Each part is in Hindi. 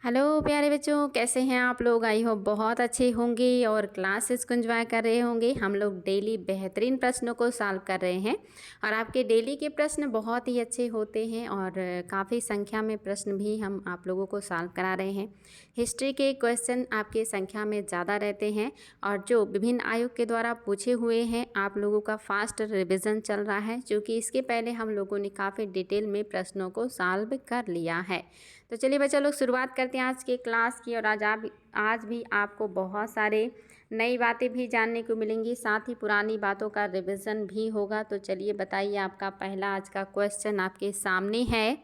हेलो प्यारे बच्चों, कैसे हैं आप लोग। आई होप बहुत अच्छे होंगे और क्लासेस को एंजॉय कर रहे होंगे। हम लोग डेली बेहतरीन प्रश्नों को सॉल्व कर रहे हैं और आपके डेली के प्रश्न बहुत ही अच्छे होते हैं और काफ़ी संख्या में प्रश्न भी हम आप लोगों को सॉल्व करा रहे हैं। हिस्ट्री के क्वेश्चन आपके संख्या में ज़्यादा रहते हैं और जो विभिन्न आयोग के द्वारा पूछे हुए हैं आप लोगों का फास्ट रिविज़न चल रहा है, क्योंकि इसके पहले हम लोगों ने काफ़ी डिटेल में प्रश्नों को सॉल्व कर लिया है। तो चलिए बच्चा लोग शुरुआत करते हैं आज के क्लास की। और आज भी आपको बहुत सारे नई बातें भी जानने को मिलेंगी, साथ ही पुरानी बातों का रिवीजन भी होगा। तो चलिए बताइए, आपका पहला आज का क्वेश्चन आपके सामने है।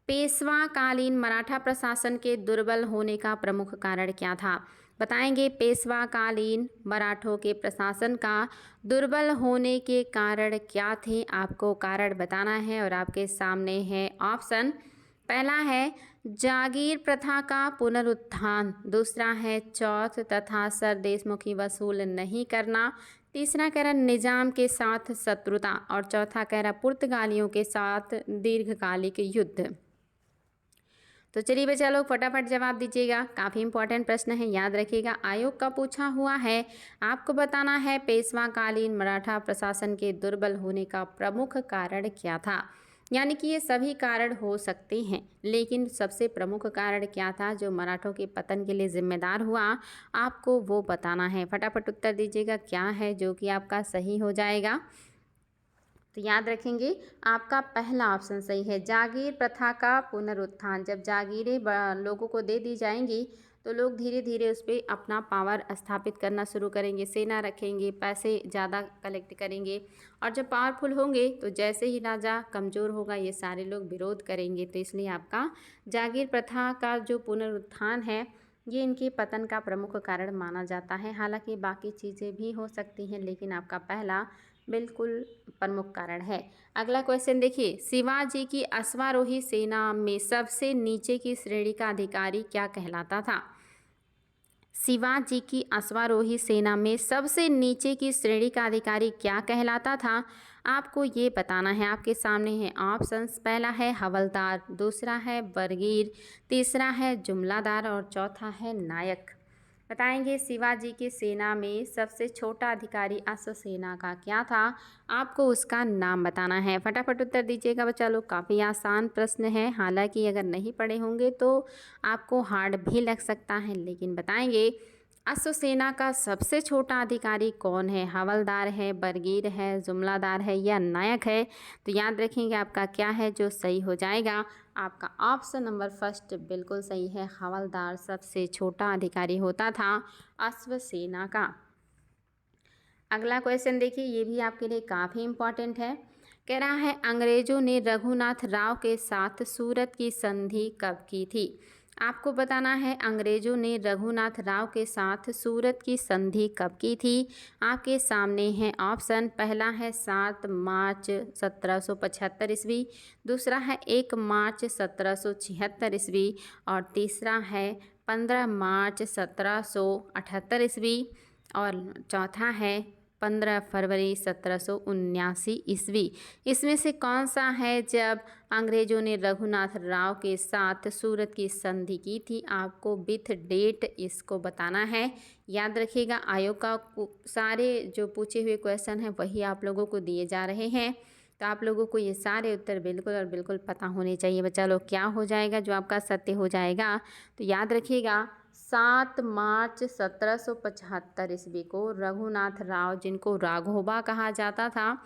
पेशवा कालीन मराठा प्रशासन के दुर्बल होने का प्रमुख कारण क्या था। बताएंगे पेशवा कालीन मराठों के प्रशासन का दुर्बल होने के कारण क्या थे। आपको कारण बताना है और आपके सामने है ऑप्शन। पहला है जागीर प्रथा का पुनरुत्थान, दूसरा है चौथ तथा सरदेशमुखी वसूल नहीं करना, तीसरा कह रहा निजाम के साथ शत्रुता और चौथा कह रहा पुर्तगालियों के साथ दीर्घकालिक युद्ध। तो चलिए बच्चा लोग फटाफट जवाब दीजिएगा, काफ़ी इंपॉर्टेंट प्रश्न है, याद रखिएगा। आयोग का पूछा हुआ है, आपको बताना है पेशवा कालीन मराठा प्रशासन के दुर्बल होने का प्रमुख कारण क्या था। यानी कि ये सभी कारण हो सकते हैं, लेकिन सबसे प्रमुख कारण क्या था जो मराठों के पतन के लिए जिम्मेदार हुआ, आपको वो बताना है। फटाफट उत्तर दीजिएगा क्या है जो कि आपका सही हो जाएगा। तो याद रखेंगे आपका पहला ऑप्शन सही है, जागीर प्रथा का पुनरुत्थान। जब जागीरें लोगों को दे दी जाएंगी तो लोग धीरे धीरे उस पर अपना पावर स्थापित करना शुरू करेंगे, सेना रखेंगे, पैसे ज़्यादा कलेक्ट करेंगे और जब पावरफुल होंगे तो जैसे ही राजा कमज़ोर होगा ये सारे लोग विरोध करेंगे। तो इसलिए आपका जागीर प्रथा का जो पुनरुत्थान है ये इनके पतन का प्रमुख कारण माना जाता है। हालांकि बाकी चीज़ें भी हो सकती हैं, लेकिन आपका पहला बिल्कुल प्रमुख कारण है। अगला क्वेश्चन देखिए, शिवाजी की अश्वारोही सेना में सबसे नीचे की श्रेणी का अधिकारी क्या कहलाता था। शिवाजी की अश्वारोही सेना में सबसे नीचे की श्रेणी का अधिकारी क्या कहलाता था, आपको ये बताना है। आपके सामने है ऑप्शंस। पहला है हवलदार, दूसरा है बरगीर, तीसरा है जुमलादार और चौथा है नायक। बताएंगे शिवाजी की सेना में सबसे छोटा अधिकारी अश्व सेना का क्या था, आपको उसका नाम बताना है। फटाफट उत्तर दीजिएगा बच्चा लोग, काफ़ी आसान प्रश्न है, हालांकि अगर नहीं पढ़े होंगे तो आपको हार्ड भी लग सकता है, लेकिन बताएंगे अश्व सेना का सबसे छोटा अधिकारी कौन है। हवलदार है, बरगीर है, जुमलादार है या नायक है। तो याद रखेंगे आपका क्या है जो सही हो जाएगा, आपका ऑप्शन नंबर फर्स्ट बिल्कुल सही है। हवलदार सबसे छोटा अधिकारी होता था अश्व सेना का। अगला क्वेश्चन देखिए, ये भी आपके लिए काफ़ी इम्पॉर्टेंट है। कह रहा है अंग्रेजों ने रघुनाथ राव के साथ सूरत की संधि कब की थी। आपको बताना है अंग्रेजों ने रघुनाथ राव के साथ सूरत की संधि कब की थी। आपके सामने है ऑप्शन। पहला है 7 मार्च 1775 ईस्वी, दूसरा है 1 मार्च 1776 ईस्वी और तीसरा है 15 मार्च 1778 ईस्वी और चौथा है 15 फरवरी 1779 ईस्वी। इसमें से कौन सा है जब अंग्रेजों ने रघुनाथ राव के साथ सूरत की संधि की थी, आपको विथ डेट इसको बताना है। याद रखिएगा आयोग का सारे जो पूछे हुए क्वेश्चन हैं वही आप लोगों को दिए जा रहे हैं, तो आप लोगों को ये सारे उत्तर बिल्कुल और बिल्कुल पता होने चाहिए। बच्चा लोग क्या हो जाएगा जो आपका सत्य हो जाएगा, तो याद रखिएगा 7 मार्च 1775 ईस्वी को रघुनाथ राव, जिनको राघोबा कहा जाता था,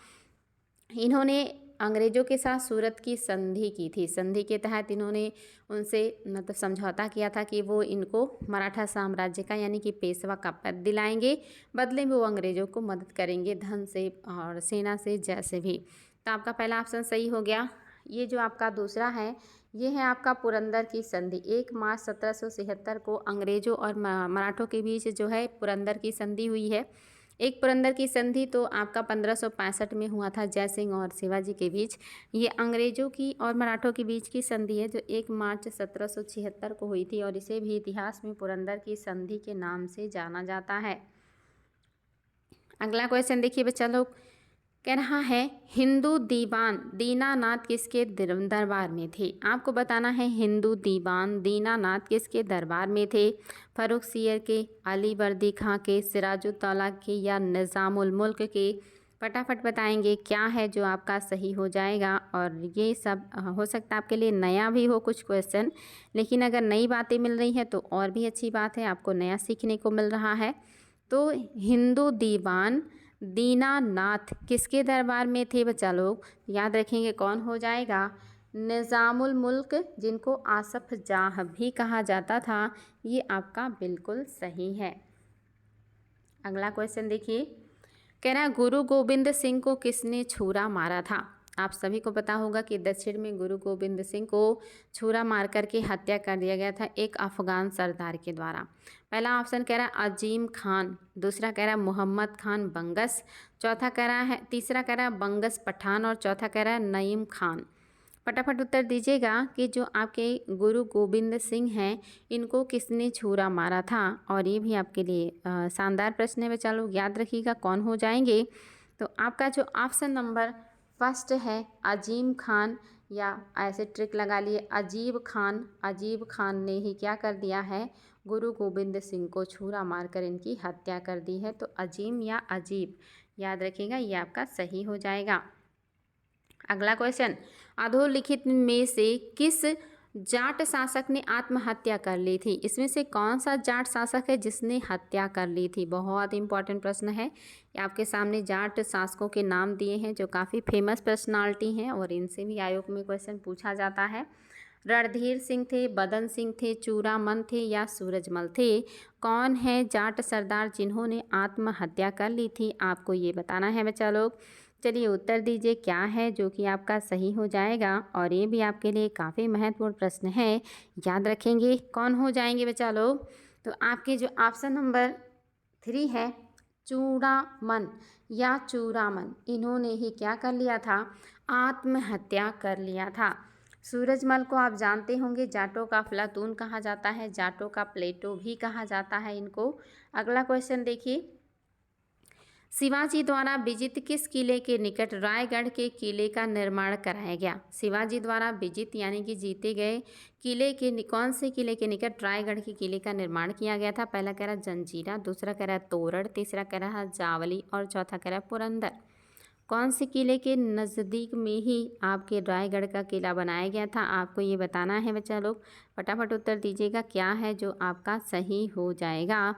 इन्होंने अंग्रेज़ों के साथ सूरत की संधि की थी। संधि के तहत इन्होंने उनसे मतलब समझौता किया था कि वो इनको मराठा साम्राज्य का यानी कि पेशवा का पद दिलाएंगे, बदले में वो अंग्रेज़ों को मदद करेंगे धन से और सेना से जैसे भी। तो आपका पहला ऑप्शन सही हो गया। ये जो आपका दूसरा है ये है आपका पुरंदर की संधि। 1 मार्च 1776 को अंग्रेज़ों और मराठों के बीच जो है पुरंदर की संधि हुई है। एक पुरंदर की संधि तो आपका 1565 में हुआ था जय सिंह और शिवाजी के बीच। ये अंग्रेज़ों की और मराठों के बीच की संधि है जो 1 मार्च 1776 को हुई थी और इसे भी इतिहास में पुरंदर की संधि के नाम से जाना जाता है। अगला क्वेश्चन देखिए बच्चा लोग, कह रहा है हिंदू दीवान दीनानाथ किसके दरबार में थे। आपको बताना है हिंदू दीवान दीनानाथ किसके दरबार में थे। फर्रुखसियर के, अली वर्दी खां के, सिराजुद्दौला के या निज़ामुल मुल्क के। फटाफट बताएंगे क्या है जो आपका सही हो जाएगा। और ये सब हो सकता है आपके लिए नया भी हो कुछ क्वेश्चन, लेकिन अगर नई बातें मिल रही हैं तो और भी अच्छी बात है, आपको नया सीखने को मिल रहा है। तो हिंदू दीवान दीनानाथ किसके दरबार में थे बच्चा लोग, याद रखेंगे कौन हो जाएगा। निज़ामुल मुल्क, जिनको आसफ जाह भी कहा जाता था। ये आपका बिल्कुल सही है। अगला क्वेश्चन देखिए, कह रहा है गुरु गोविंद सिंह को किसने छुरा मारा था। आप सभी को पता होगा कि दक्षिण में गुरु गोविंद सिंह को छुरा मार करके हत्या कर दिया गया था एक अफगान सरदार के द्वारा। पहला ऑप्शन कह रहा है अजीम खान, दूसरा कह रहा है मोहम्मद खान बंगस, चौथा कह रहा है, तीसरा कह रहा है बंगस पठान और चौथा कह रहा है नईम खान। फटाफट उत्तर दीजिएगा कि जो आपके गुरु गोविंद सिंह हैं इनको किसने छुरा मारा था। और ये भी आपके लिए शानदार प्रश्न है बच्चा लोग, याद रखिएगा कौन हो जाएंगे। तो आपका जो ऑप्शन नंबर फर्स्ट है अजीम खान, या ऐसे ट्रिक लगा लिए अजीब खान। अजीब खान ने ही क्या कर दिया है, गुरु गोविंद सिंह को छुरा मारकर इनकी हत्या कर दी है। तो अजीम या अजीब याद रखिएगा, ये आपका सही हो जाएगा। अगला क्वेश्चन, अधोलिखित में से किस जाट शासक ने आत्महत्या कर ली थी। इसमें से कौन सा जाट शासक है जिसने हत्या कर ली थी। बहुत इंपॉर्टेंट प्रश्न है। ये आपके सामने जाट शासकों के नाम दिए हैं जो काफ़ी फेमस पर्सनालिटी हैं और इनसे भी आयोग में क्वेश्चन पूछा जाता है। रणधीर सिंह थे, बदन सिंह थे, चूड़ामन थे या सूरजमल थे। कौन है जाट सरदार जिन्होंने आत्महत्या कर ली थी, आपको ये बताना है बच्चा लोग। चलिए उत्तर दीजिए क्या है जो कि आपका सही हो जाएगा। और ये भी आपके लिए काफ़ी महत्वपूर्ण प्रश्न है, याद रखेंगे कौन हो जाएंगे बच्चा लोग। तो आपके जो ऑप्शन नंबर 3 है चूड़ामन या चूड़ामन, इन्होंने ही क्या कर लिया था, आत्महत्या कर लिया था। सूरजमल को आप जानते होंगे जाटों का अफलातून कहा जाता है, जाटों का प्लेटो भी कहा जाता है इनको। अगला क्वेश्चन देखिए, शिवाजी द्वारा विजित किस किले के निकट रायगढ़ के किले का निर्माण कराया गया। शिवाजी द्वारा विजित यानी कि जीते गए किले के कौन से किले के निकट रायगढ़ के किले का निर्माण किया गया था। पहला कह रहा जंजीरा, दूसरा कह रहा तोरण, तीसरा कह रहा जावली और चौथा कह रहा पुरंदर। कौन से किले के नज़दीक में ही आपके रायगढ़ का किला बनाया गया था, आपको ये बताना है बच्चा लोग। फटाफट उत्तर दीजिएगा क्या है जो आपका सही हो जाएगा।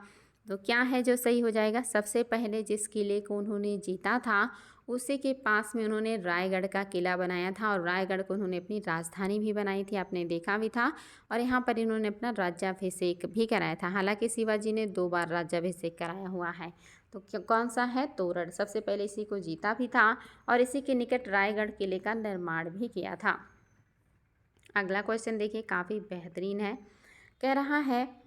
तो क्या है जो सही हो जाएगा, सबसे पहले जिस किले को उन्होंने जीता था उसी के पास में उन्होंने रायगढ़ का किला बनाया था और रायगढ़ को उन्होंने अपनी राजधानी भी बनाई थी, आपने देखा भी था। और यहाँ पर इन्होंने अपना राज्याभिषेक भी कराया था। हालांकि शिवाजी ने 2 बार राज्याभिषेक कराया हुआ है। तो कौन सा है, तोरण। सबसे पहले इसी को जीता भी था और इसी के निकट रायगढ़ किले का निर्माण भी किया था। अगला क्वेश्चन देखिए, काफ़ी बेहतरीन है। कह रहा है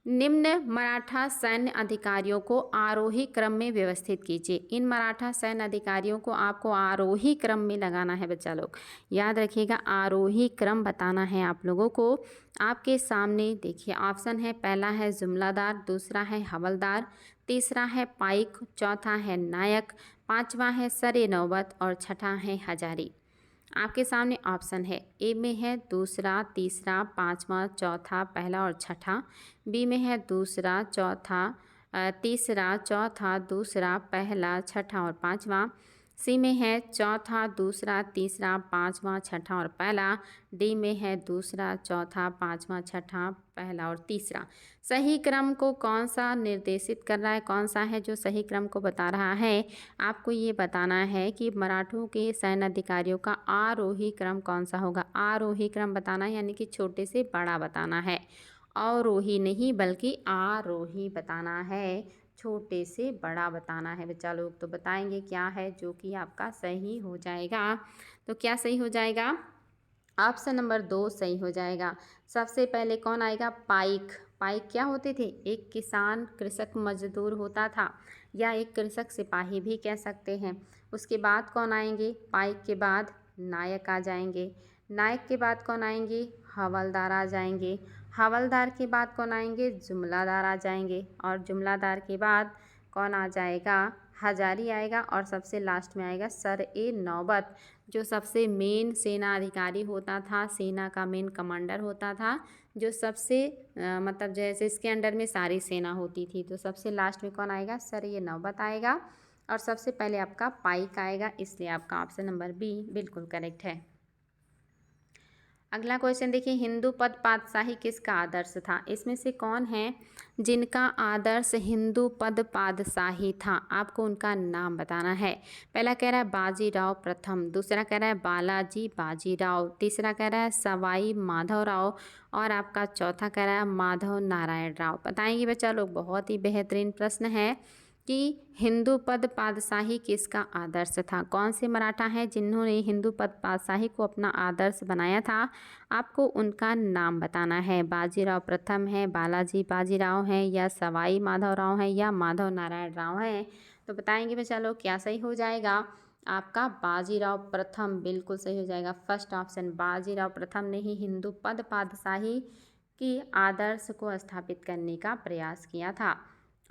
निम्न मराठा सैन्य अधिकारियों को आरोही क्रम में व्यवस्थित कीजिए। इन मराठा सैन्य अधिकारियों को आपको आरोही क्रम में लगाना है बच्चा लोग, याद रखिएगा आरोही क्रम बताना है आप लोगों को। आपके सामने देखिए ऑप्शन है, पहला है जुमलादार, दूसरा है हवलदार, तीसरा है पाइक, चौथा है नायक, पांचवा है सरे नौबत और छठा है हजारी। आपके सामने ऑप्शन है, ए में है दूसरा, तीसरा, पांचवा, चौथा, पहला और छठा। बी में है दूसरा, चौथा, तीसरा, चौथा, दूसरा, पहला, छठा और पांचवा। सी में है चौथा, दूसरा, तीसरा, पांचवा, छठा और पहला। डी में है दूसरा, चौथा, पांचवा, छठा, पहला और तीसरा। सही क्रम को कौन सा निर्देशित कर रहा है, कौन सा है जो सही क्रम को बता रहा है, आपको ये बताना है कि मराठों के सैन्य अधिकारियों का आरोही क्रम कौन सा होगा। आरोही क्रम बताना है यानी कि छोटे से बड़ा बताना है, अवरोही नहीं बल्कि आरोही बताना है, छोटे से बड़ा बताना है बच्चा लोग। तो बताएंगे क्या है जो कि आपका सही हो जाएगा। तो क्या सही हो जाएगा, ऑप्शन नंबर 2 सही हो जाएगा। सबसे पहले कौन आएगा, पाइक। पाइक क्या होते थे, एक किसान कृषक मजदूर होता था या एक कृषक सिपाही भी कह सकते हैं। उसके बाद कौन आएंगे, पाइक के बाद नायक आ जाएंगे, नायक के बाद कौन आएंगे, हवलदार आ जाएंगे, हवलदार के बाद कौन आएंगे, जुमलादार आ जाएंगे और जुमलादार के बाद कौन आ जाएगा, हजारी आएगा और सबसे लास्ट में आएगा सर ए नौबत, जो सबसे मेन सेना अधिकारी होता था, सेना का मेन कमांडर होता था, जो सबसे मतलब जैसे इसके अंडर में सारी सेना होती थी। तो सबसे लास्ट में कौन आएगा? सर ए नौबत आएगा और सबसे पहले आपका पाइक आएगा, इसलिए आपका ऑप्शन नंबर बी बिल्कुल करेक्ट है। अगला क्वेश्चन देखिए, हिंदू पद पातशाही किसका आदर्श था? इसमें से कौन है जिनका आदर्श हिंदू पद पातशाही था? आपको उनका नाम बताना है। पहला कह रहा है बाजीराव प्रथम, दूसरा कह रहा है बालाजी बाजीराव, तीसरा कह रहा है सवाई माधवराव और आपका चौथा कह रहा है माधव नारायण राव। बताएंगे बच्चा लोग, बहुत ही बेहतरीन प्रश्न है कि हिंदू पद पातशाही किसका आदर्श था? कौन से मराठा हैं जिन्होंने हिंदू पद पातशाही को अपना आदर्श बनाया था? आपको उनका नाम बताना है। बाजीराव प्रथम है, बालाजी बाजीराव हैं, या सवाई माधवराव हैं, या माधव नारायण राव हैं? तो बताएंगे बच्चा लोग, क्या सही हो जाएगा? आपका बाजीराव प्रथम बिल्कुल सही हो जाएगा। फर्स्ट ऑप्शन बाजीराव प्रथम ने ही हिंदू पद पातशाही की आदर्श को स्थापित करने का प्रयास किया था।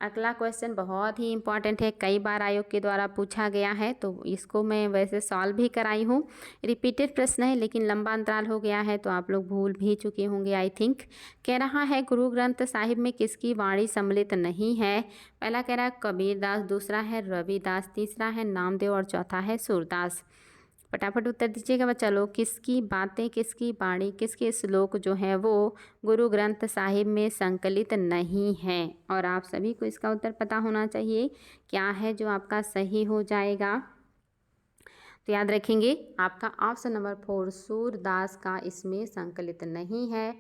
अगला क्वेश्चन बहुत ही इम्पॉर्टेंट है, कई बार आयोग के द्वारा पूछा गया है, तो इसको मैं वैसे सॉल्व भी कराई हूँ। रिपीटेड प्रश्न है लेकिन लंबा अंतराल हो गया है तो आप लोग भूल भी चुके होंगे आई थिंक। कह रहा है गुरु ग्रंथ साहिब में किसकी वाणी सम्मिलित नहीं है? पहला कह रहा है कबीरदास, दूसरा है रविदास, तीसरा है नामदेव और चौथा है सूरदास। फटाफट उत्तर दीजिएगा बच्चा लोग, किसकी बातें, किसकी वाणी, किसके श्लोक जो हैं वो गुरु ग्रंथ साहिब में संकलित नहीं हैं? और आप सभी को इसका उत्तर पता होना चाहिए, क्या है जो आपका सही हो जाएगा। तो याद रखेंगे आपका ऑप्शन नंबर 4 सूरदास का इसमें संकलित नहीं है।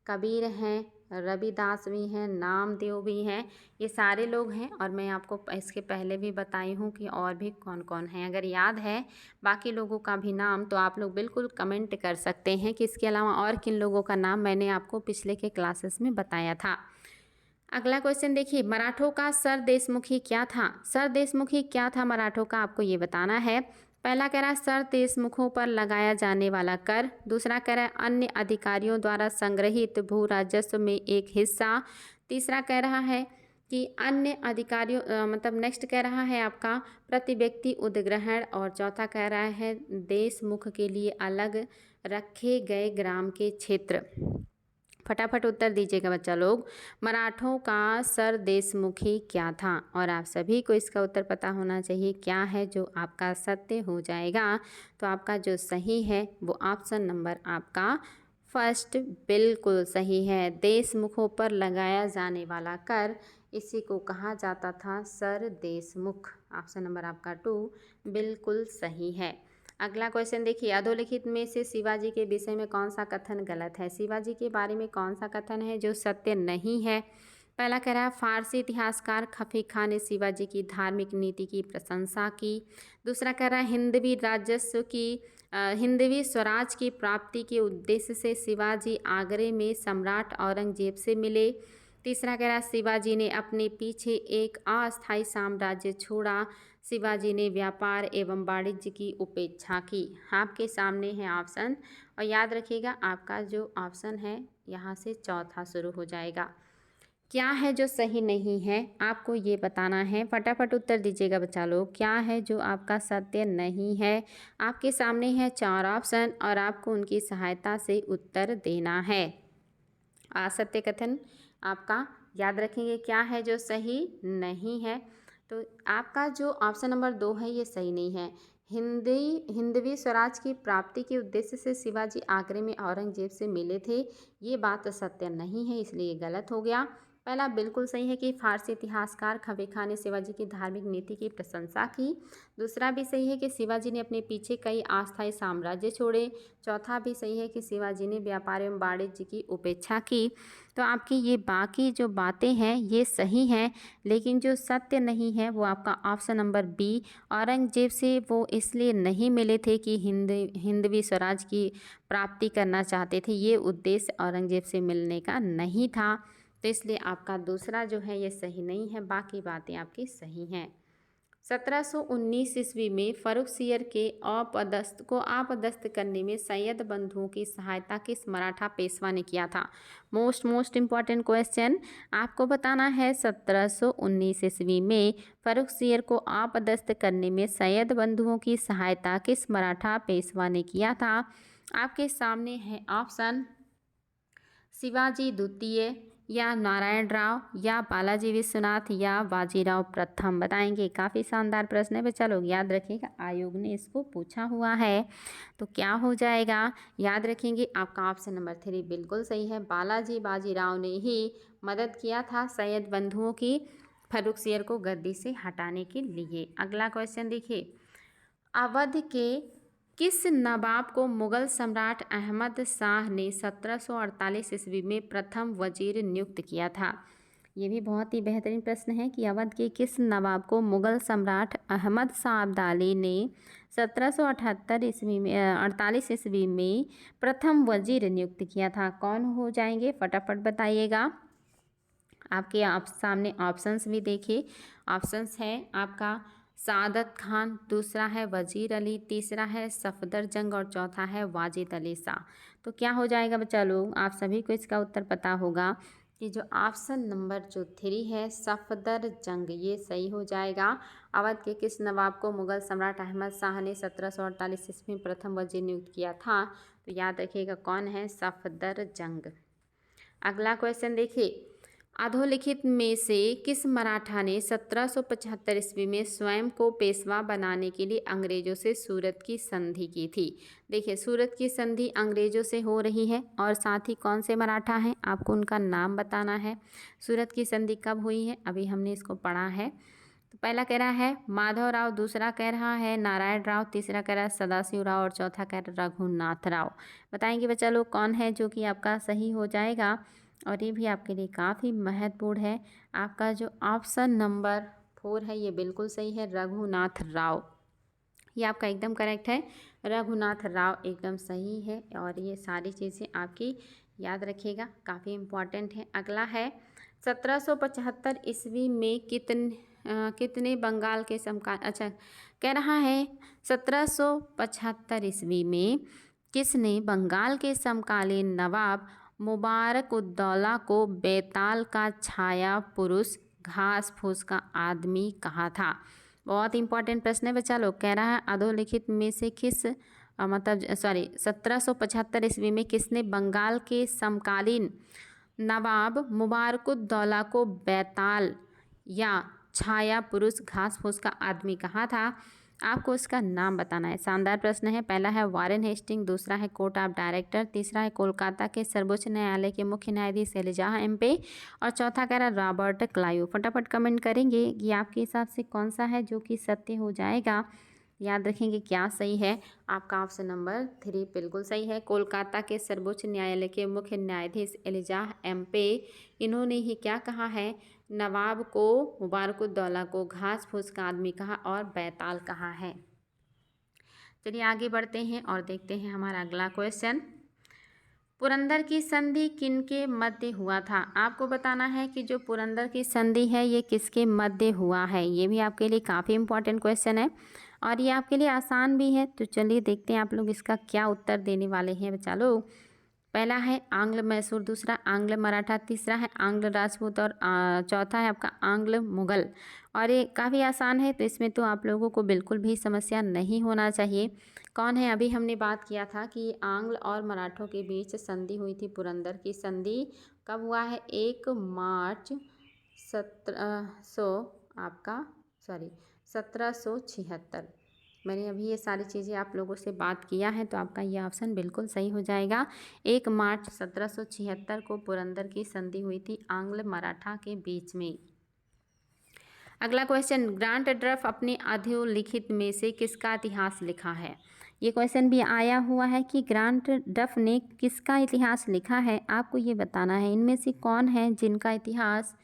कबीर हैं, रविदास भी हैं, नामदेव भी हैं, ये सारे लोग हैं और मैं आपको इसके पहले भी बताई हूँ कि और भी कौन कौन हैं। अगर याद है बाकी लोगों का भी नाम तो आप लोग बिल्कुल कमेंट कर सकते हैं कि इसके अलावा और किन लोगों का नाम मैंने आपको पिछले के क्लासेस में बताया था। अगला क्वेश्चन देखिए, मराठों का सर देशमुखी क्या था? सर देशमुखी क्या था मराठों का, आपको ये बताना है। पहला कह रहा है सर देशमुखों पर लगाया जाने वाला कर, दूसरा कह रहा है अन्य अधिकारियों द्वारा संग्रहित भू राजस्व में एक हिस्सा, तीसरा कह रहा है कि अन्य अधिकारियों मतलब नेक्स्ट कह रहा है आपका प्रति व्यक्ति उद्ग्रहण, और चौथा कह रहा है देशमुख के लिए अलग रखे गए ग्राम के क्षेत्र। फटाफट उत्तर दीजिएगा बच्चा लोग, मराठों का सर देशमुखी क्या था? और आप सभी को इसका उत्तर पता होना चाहिए, क्या है जो आपका सत्य हो जाएगा। तो आपका जो सही है वो ऑप्शन नंबर आपका फर्स्ट बिल्कुल सही है। देशमुखों पर लगाया जाने वाला कर, इसी को कहा जाता था सर देशमुख। ऑप्शन नंबर आपका 2 बिल्कुल सही है। अगला क्वेश्चन देखिए, अधोलिखित में से शिवाजी के विषय में कौन सा कथन गलत है? शिवाजी के बारे में कौन सा कथन है जो सत्य नहीं है? पहला कह रहा है फारसी इतिहासकार खफी खान ने शिवाजी की धार्मिक नीति की प्रशंसा की, दूसरा कह रहा है हिंदवी राजस्व की हिंदवी स्वराज की प्राप्ति के उद्देश्य से शिवाजी आगरे में सम्राट औरंगजेब से मिले, तीसरा कह रहा है शिवाजी ने अपने पीछे एक अस्थायी साम्राज्य छोड़ा, शिवाजी ने व्यापार एवं वाणिज्य की उपेक्षा की। आपके सामने है ऑप्शन और याद रखिएगा आपका जो ऑप्शन है यहाँ से चौथा शुरू हो जाएगा। क्या है जो सही नहीं है आपको ये बताना है। फटाफट उत्तर दीजिएगा बच्चा लोग, क्या है जो आपका सत्य नहीं है। आपके सामने है 4 ऑप्शन और आपको उनकी सहायता से उत्तर देना है। असत्य कथन आपका याद रखेंगे, क्या है जो सही नहीं है। तो आपका जो ऑप्शन नंबर 2 है ये सही नहीं है। हिंदवी स्वराज की प्राप्ति के उद्देश्य से शिवाजी आगरे में औरंगजेब से मिले थे, ये बात सत्य नहीं है, इसलिए गलत हो गया। पहला बिल्कुल सही है कि फारसी इतिहासकार खफी खान ने शिवाजी की धार्मिक नीति की प्रशंसा की, दूसरा भी सही है कि शिवाजी ने अपने पीछे कई अस्थायी साम्राज्य छोड़े, चौथा भी सही है कि शिवाजी ने व्यापार एवं वाणिज्य की उपेक्षा की। तो आपकी ये बाकी जो बातें हैं ये सही हैं, लेकिन जो सत्य नहीं है वो आपका ऑप्शन नंबर बी, औरंगजेब से वो इसलिए नहीं मिले थे कि हिंदवी स्वराज की प्राप्ति करना चाहते थे, ये उद्देश्य औरंगजेब से मिलने का नहीं था। तो इसलिए आपका दूसरा जो है ये सही नहीं है, बाकी बातें आपकी सही हैं। 1719 ईस्वी में फर्रुखसियर के अपदस्थ करने में सैयद बंधुओं की सहायता किस मराठा पेशवा ने किया था? मोस्ट इम्पॉर्टेंट क्वेश्चन आपको बताना है। 1719 ईस्वी में फर्रुखसियर को अपदस्थ करने में सैयद बंधुओं की सहायता किस मराठा पेशवा ने किया था? आपके सामने है ऑप्शन शिवाजी द्वितीय या नारायण राव या बालाजी विश्वनाथ या बाजीराव प्रथम। बताएंगे। काफ़ी शानदार प्रश्न है बच्चा लोग, याद रखिएगा, आयोग ने इसको पूछा हुआ है। तो क्या हो जाएगा? याद रखेंगे, आपका ऑप्शन नंबर 3 बिल्कुल सही है। बालाजी बाजीराव ने ही मदद किया था सैयद बंधुओं की फर्रुखसियर को गद्दी से हटाने के लिए। अगला क्वेश्चन देखिए, अवध के किस नवाब को मुगल सम्राट अहमद शाह ने 1748 ईस्वी में प्रथम वजीर नियुक्त किया था? ये भी बहुत ही बेहतरीन प्रश्न है कि अवध के किस नवाब को मुगल सम्राट अहमद शाह अब्दाली ने 1778 ईस्वी में 48 ईस्वी में प्रथम वजीर नियुक्त किया था? कौन हो जाएंगे? फटाफट बताइएगा। आपके सामने ऑप्शंस भी देखिए। ऑप्शंस है आपका सादत खान, दूसरा है वजीर अली, तीसरा है सफदर जंग और चौथा है वाजिद अली शाह। तो क्या हो जाएगा बच्चा लोग? आप सभी को इसका उत्तर पता होगा कि जो ऑप्शन नंबर जो 3 है सफदर जंग, ये सही हो जाएगा। अवध के किस नवाब को मुगल सम्राट अहमद शाह ने 1748 ईस्वी में प्रथम वजीर नियुक्त किया था? तो याद रखिएगा कौन है? सफदर जंग। अगला क्वेश्चन देखिए, अधोलिखित में से किस मराठा ने 1775 ईस्वी में स्वयं को पेशवा बनाने के लिए अंग्रेजों से सूरत की संधि की थी? देखिए, सूरत की संधि अंग्रेजों से हो रही है और साथ ही कौन से मराठा हैं आपको उनका नाम बताना है। सूरत की संधि कब हुई है? अभी हमने इसको पढ़ा है। तो पहला कह रहा है माधव राव, दूसरा कह रहा है नारायण राव, तीसरा कह रहा है सदाशिव राव और चौथा कह रहा है रघुनाथ राव। बताएंगे बच्चा लोग कौन है जो कि आपका सही हो जाएगा? और ये भी आपके लिए काफ़ी महत्वपूर्ण है। आपका जो ऑप्शन नंबर 4 है ये बिल्कुल सही है, रघुनाथ राव। ये आपका एकदम करेक्ट है, रघुनाथ राव एकदम सही है। और ये सारी चीज़ें आपकी याद रखिएगा, काफ़ी इम्पॉर्टेंट है। अगला है 1775 ईस्वी में कितने बंगाल के समकाल, अच्छा कह रहा है 1775 ईस्वी में किसने बंगाल के समकालीन नवाब मुबारक उद्दौला को बेताल का छाया पुरुष, घास फूस का आदमी कहा था? बहुत इंपॉर्टेंट प्रश्न है बच्चा लोग। कह रहा है अधोलिखित में से किस 1775 ईस्वी में किसने बंगाल के समकालीन नवाब मुबारकुद्दौला को बेताल या छाया पुरुष, घास फूस का आदमी कहा था? आपको इसका नाम बताना है। शानदार प्रश्न है। पहला है वारेन हेस्टिंग, दूसरा है कोर्ट ऑफ डायरेक्टर, तीसरा है कोलकाता के सर्वोच्च न्यायालय के मुख्य न्यायाधीश एलिजाह एम्पे और चौथा कह रहा है रॉबर्ट क्लाइव। फटाफट कमेंट करेंगे कि आपके हिसाब से कौन सा है जो कि सत्य हो जाएगा। याद रखेंगे क्या सही है? आपका ऑप्शन नंबर 3 बिल्कुल सही है। कोलकाता के सर्वोच्च न्यायालय के मुख्य न्यायाधीश एलिजाह एम्पे, इन्होंने ही क्या कहा है? नवाब को मुबारकुद्दौला को घास फूस का आदमी कहा और बेताल कहा है। चलिए आगे बढ़ते हैं और देखते हैं हमारा अगला क्वेश्चन। पुरंदर की संधि किनके मध्य हुआ था? आपको बताना है कि जो पुरंदर की संधि है ये किसके मध्य हुआ है। ये भी आपके लिए काफ़ी इंपॉर्टेंट क्वेश्चन है और ये आपके लिए आसान भी है। तो चलिए देखते हैं आप लोग इसका क्या उत्तर देने वाले हैं बच्चा लोग। पहला है आंग्ल मैसूर, दूसरा आंग्ल मराठा, तीसरा है आंग्ल राजपूत और चौथा है आपका आंग्ल मुगल। और ये काफ़ी आसान है तो इसमें तो आप लोगों को बिल्कुल भी समस्या नहीं होना चाहिए। कौन है? अभी हमने बात किया था कि आंग्ल और मराठों के बीच संधि हुई थी। पुरंदर की संधि कब हुआ है? 1 मार्च 1776। मैंने अभी ये सारी चीज़ें आप लोगों से बात किया है तो आपका ये ऑप्शन बिल्कुल सही हो जाएगा। 1 मार्च 1776 को पुरंदर की संधि हुई थी आंग्ल मराठा के बीच में। अगला क्वेश्चन, ग्रांट ड्रफ अपने अधोलिखित में से किसका इतिहास लिखा है? ये क्वेश्चन भी आया हुआ है कि ग्रांट डफ ने किसका इतिहास लिखा है। आपको ये बताना है इनमें से कौन है जिनका इतिहास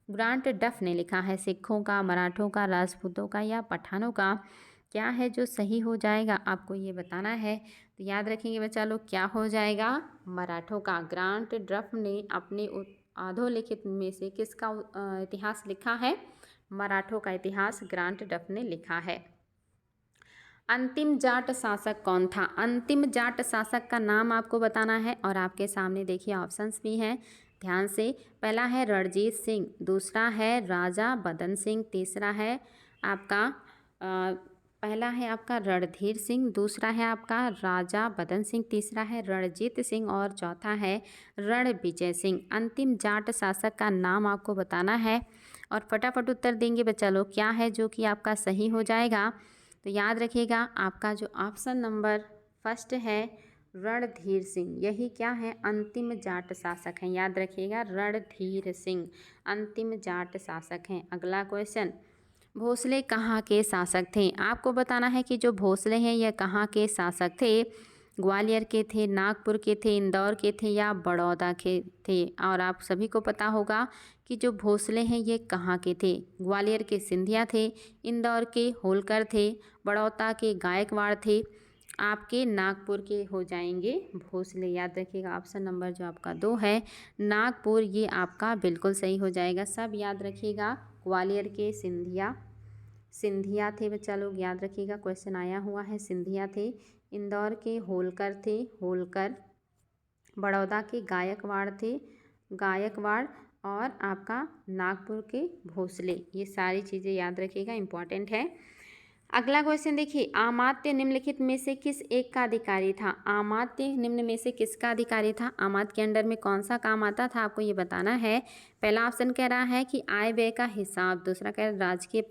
ग्रांट डफ ने लिखा है। सिखों का, मराठों का, राजपूतों का या पठानों का? क्या है जो सही हो जाएगा आपको ये बताना है। तो याद रखेंगे बच्चा लोग क्या हो जाएगा? मराठों का। ग्रांट डफ ने अपने अधोलिखित में से किसका इतिहास लिखा है? मराठों का इतिहास ग्रांट डफ ने लिखा है। अंतिम जाट शासक कौन था? अंतिम जाट शासक का नाम आपको बताना है और आपके सामने देखिए ऑप्शंस भी हैं, ध्यान से। पहला है रणजीत सिंह, दूसरा है राजा बदन सिंह, तीसरा है आपका पहला है आपका रणधीर सिंह, दूसरा है आपका राजा बदन सिंह, तीसरा है रणजीत सिंह और चौथा है रणविजय सिंह। अंतिम जाट शासक का नाम आपको बताना है और फटाफट उत्तर देंगे बच्चा लोग, क्या है जो कि आपका सही हो जाएगा। तो याद रखिएगा आपका जो ऑप्शन नंबर फर्स्ट है रणधीर सिंह, यही क्या है अंतिम जाट शासक हैं। याद रखिएगा रणधीर सिंह अंतिम जाट शासक हैं। अगला क्वेश्चन, भोसले कहाँ के शासक थे? आपको बताना है कि जो भोसले हैं यह कहाँ के शासक थे। ग्वालियर के थे, नागपुर के थे, इंदौर के थे या बड़ौदा के थे। और आप सभी को पता होगा कि जो भोसले हैं ये कहाँ के थे। ग्वालियर के सिंधिया थे, इंदौर के होलकर थे, बड़ौदा के गायकवाड़ थे, आपके नागपुर के हो जाएंगे भोसले। याद रखिएगा ऑप्शन नंबर जो आपका 2 है नागपुर, ये आपका बिल्कुल सही हो जाएगा। सब याद रखिएगा, ग्वालियर के सिंधिया थे बच्चा लोग, याद रखिएगा क्वेश्चन आया हुआ है, सिंधिया थे। इंदौर के होलकर थे, होलकर। बड़ौदा के गायकवाड़ थे, गायकवाड़। और आपका नागपुर के भोसले। ये सारी चीज़ें याद रखिएगा, इंपॉर्टेंट है। अगला क्वेश्चन देखिए, अमात्य निम्नलिखित में से किस एक का अधिकारी था? अमात्य निम्न में से किसका अधिकारी था? अमात्य के अंडर में कौन सा काम आता था, आपको ये बताना है। पहला ऑप्शन कह रहा है कि आय व्यय का हिसाब, दूसरा कह रहा है राजकीय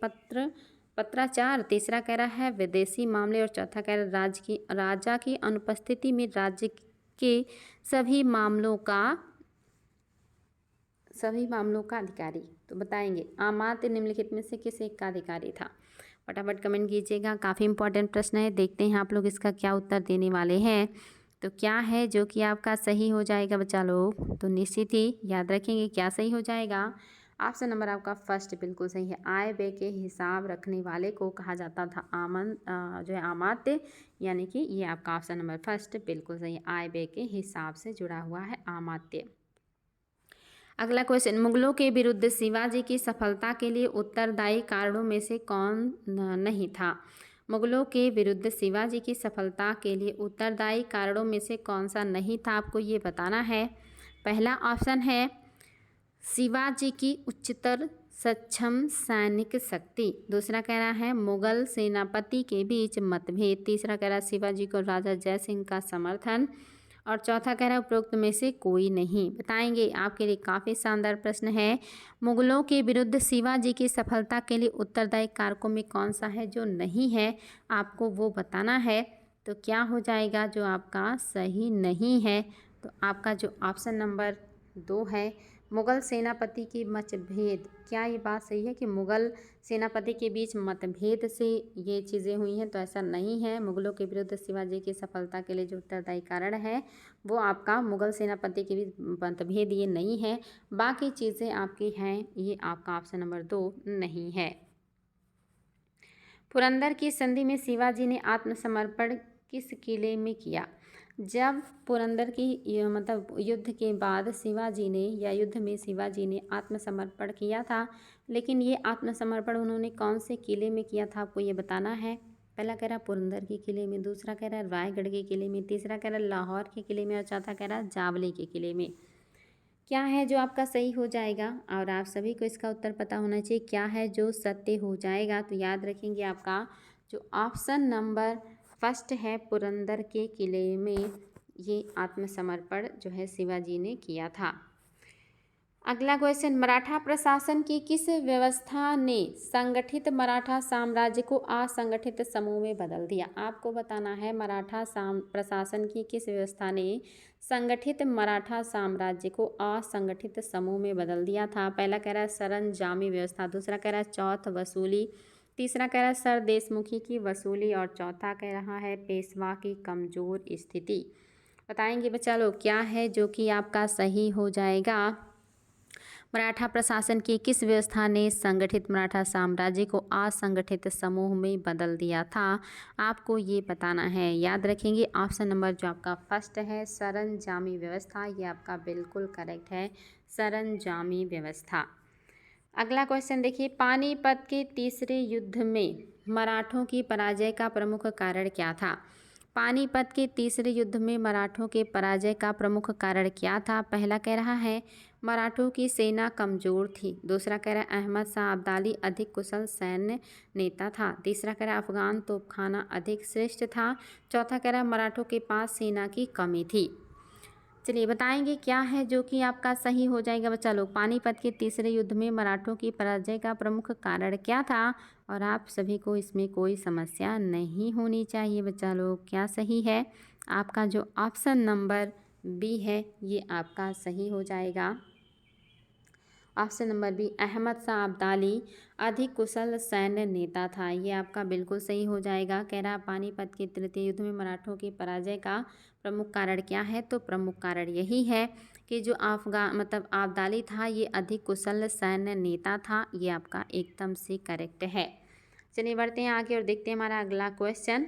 पत्राचार, तीसरा कह रहा है विदेशी मामले और चौथा कह रहा है राजा की अनुपस्थिति में राज्य के सभी मामलों का अधिकारी। तो बताएंगे अमात्य निम्नलिखित में से किस एक का अधिकारी था? फटाफट कमेंट कीजिएगा, काफ़ी इंपॉर्टेंट प्रश्न है, देखते हैं आप लोग इसका क्या उत्तर देने वाले हैं। तो क्या है जो कि आपका सही हो जाएगा बच्चा लोग? तो निश्चित ही याद रखेंगे क्या सही हो जाएगा। ऑप्शन नंबर आपका फर्स्ट बिल्कुल सही है। आय व्यय के हिसाब रखने वाले को कहा जाता था जो है अमात्य, यानी कि ये आपका ऑप्शन नंबर फर्स्ट बिल्कुल सही है। आय व्यय के हिसाब से जुड़ा हुआ है अमात्य। अगला क्वेश्चन, मुगलों के विरुद्ध शिवाजी की सफलता के लिए उत्तरदायी कारणों में से कौन नहीं था? मुगलों के विरुद्ध शिवाजी की सफलता के लिए उत्तरदायी कारणों में से कौन सा नहीं था, आपको ये बताना है। पहला ऑप्शन है शिवाजी की उच्चतर सक्षम सैनिक शक्ति, दूसरा कह रहा है मुगल सेनापति के बीच मतभेद, तीसरा कह रहा है शिवाजी को राजा जय सिंह का समर्थन और चौथा कह रहा है उपरोक्त में से कोई नहीं। बताएंगे, आपके लिए काफ़ी शानदार प्रश्न है। मुगलों के विरुद्ध शिवाजी की सफलता के लिए उत्तरदायी कारकों में कौन सा है जो नहीं है, आपको वो बताना है। तो क्या हो जाएगा जो आपका सही नहीं है? तो आपका जो ऑप्शन नंबर 2 है मुगल सेनापति की मतभेद। क्या ये बात सही है कि मुगल सेनापति के बीच मतभेद से ये चीज़ें हुई हैं? तो ऐसा नहीं है। मुगलों के विरुद्ध शिवाजी की सफलता के लिए जो उत्तरदायी कारण है वो आपका मुगल सेनापति के बीच मतभेद ये नहीं है, बाकी चीज़ें आपकी हैं, ये आपका ऑप्शन नंबर 2 नहीं है। पुरंदर की संधि में शिवाजी ने आत्मसमर्पण किस किले में किया? जब पुरंदर की मतलब युद्ध के बाद शिवाजी ने या युद्ध में शिवाजी ने आत्मसमर्पण किया था, लेकिन ये आत्मसमर्पण उन्होंने कौन से किले में किया था, आपको ये बताना है। पहला कह रहा पुरंदर के किले में, दूसरा कह रहा रायगढ़ के किले में, तीसरा कह रहा लाहौर के किले में और चौथा कह रहा जावली के किले में। क्या है जो आपका सही हो जाएगा? और आप सभी को इसका उत्तर पता होना चाहिए, क्या है जो सत्य हो जाएगा। तो याद रखेंगे आपका जो ऑप्शन नंबर फर्स्ट है पुरंदर के किले में ये आत्मसमर्पण जो है शिवाजी ने किया था। अगला क्वेश्चन, मराठा प्रशासन की किस व्यवस्था ने संगठित मराठा साम्राज्य को असंगठित समूह में बदल दिया? आपको बताना है मराठा प्रशासन की किस व्यवस्था ने संगठित मराठा साम्राज्य को असंगठित समूह में बदल दिया था। पहला कह रहा है सरंजामी व्यवस्था, दूसरा कह रहा है चौथ वसूली, तीसरा कह रहा है सर देशमुखी की वसूली और चौथा कह रहा है पेशवा की कमज़ोर स्थिति। बताएंगे बच्चा लोग क्या है जो कि आपका सही हो जाएगा। मराठा प्रशासन की किस व्यवस्था ने संगठित मराठा साम्राज्य को असंगठित समूह में बदल दिया था, आपको ये बताना है। याद रखेंगे ऑप्शन नंबर जो आपका फर्स्ट है सरंजामी व्यवस्था, ये आपका बिल्कुल करेक्ट है, सरंजामी व्यवस्था। अगला क्वेश्चन देखिए, पानीपत के तीसरे युद्ध में मराठों की पराजय का प्रमुख कारण क्या था? पानीपत के तीसरे युद्ध में मराठों के पराजय का प्रमुख कारण क्या था? पहला कह रहा है मराठों की सेना कमजोर थी। दूसरा कह रहा है अहमद शाह अब्दाली अधिक कुशल सैन्य नेता था। तीसरा कह रहा है अफगान तोपखाना अधिक श्रेष्ठ था। चौथा कह रहा है मराठों के पास सेना की कमी थी। चलिए बताएंगे क्या है जो कि आपका सही हो जाएगा बच्चा लोग। पानीपत के तीसरे युद्ध में मराठों की पराजय का प्रमुख कारण क्या था? और आप सभी को इसमें कोई समस्या नहीं होनी चाहिए बच्चा लोग। क्या सही है? आपका जो ऑप्शन नंबर बी है ये आपका सही हो जाएगा। Option number B, Ahmad Shah Abdali अधिक कुशल सैन्य नेता था, ये आपका बिल्कुल सही हो जाएगा। कह रहा पानीपत के तृतीय युद्ध में मराठों की पराजय का प्रमुख कारण क्या है? तो प्रमुख कारण यही है कि जो अब्दाली था ये अधिक कुशल सैन्य नेता था। ये आपका एकदम से करेक्ट है। चलिए बढ़ते हैं आगे और देखते हैं हमारा अगला क्वेश्चन।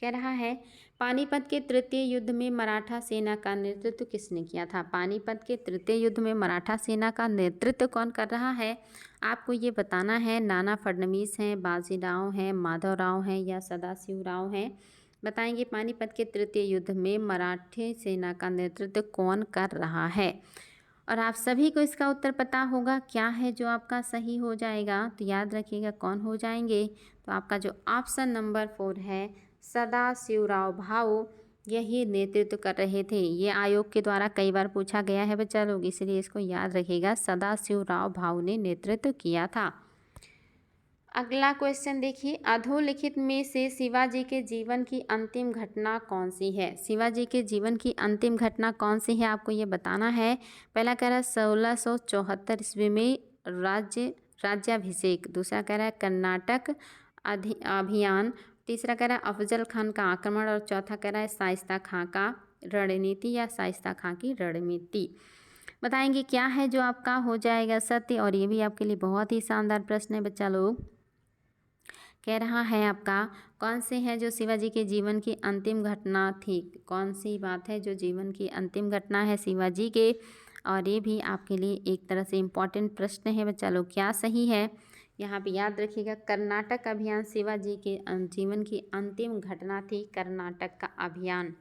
कह रहा है पानीपत के तृतीय युद्ध में मराठा सेना का नेतृत्व किसने किया था? पानीपत के तृतीय युद्ध में मराठा सेना का नेतृत्व कौन कर रहा है? आपको ये बताना है। नाना फडणवीस हैं, बाजीराव हैं, माधवराव हैं या सदाशिवराव हैं। बताएंगे पानीपत के तृतीय युद्ध में मराठी सेना का नेतृत्व कौन कर रहा है? और आप सभी को इसका उत्तर पता होगा क्या है जो आपका सही हो जाएगा। तो याद रखिएगा कौन हो जाएंगे। तो आपका जो ऑप्शन नंबर 4 है सदाशिवराव भाऊ, यही नेतृत्व कर रहे थे। ये आयोग के द्वारा कई बार पूछा गया है बच्चा लोग, इसलिए इसको याद रखिएगा। सदाशिवराव भाऊ ने नेतृत्व किया था। अगला क्वेश्चन देखिए, अधोलिखित में से शिवाजी के जीवन की अंतिम घटना कौन सी है? शिवाजी के जीवन की अंतिम घटना कौन सी है आपको ये बताना है। पहला कह रहा है 1674 ईस्वी में राज्याभिषेक। दूसरा कह रहा है कर्नाटक अभियान। तीसरा कह रहा है अफजल खान का आक्रमण। और चौथा कह रहा है शाइस्ता खां का रणनीति या शाइस्ता खां की रणनीति। बताएंगे क्या है जो आपका हो जाएगा सत्य। और ये भी आपके लिए बहुत ही शानदार प्रश्न है बच्चा लोग। कह रहा है आपका कौन से है जो शिवाजी के जीवन की अंतिम घटना थी? कौन सी बात है जो जीवन की अंतिम घटना है शिवाजी के? और ये भी आपके लिए एक तरह से इम्पॉर्टेंट प्रश्न है बच्चा लोग। क्या सही है? यहाँ पे याद रखिएगा कर्नाटक अभियान शिवाजी के जीवन की अंतिम घटना थी, कर्नाटक का अभियान।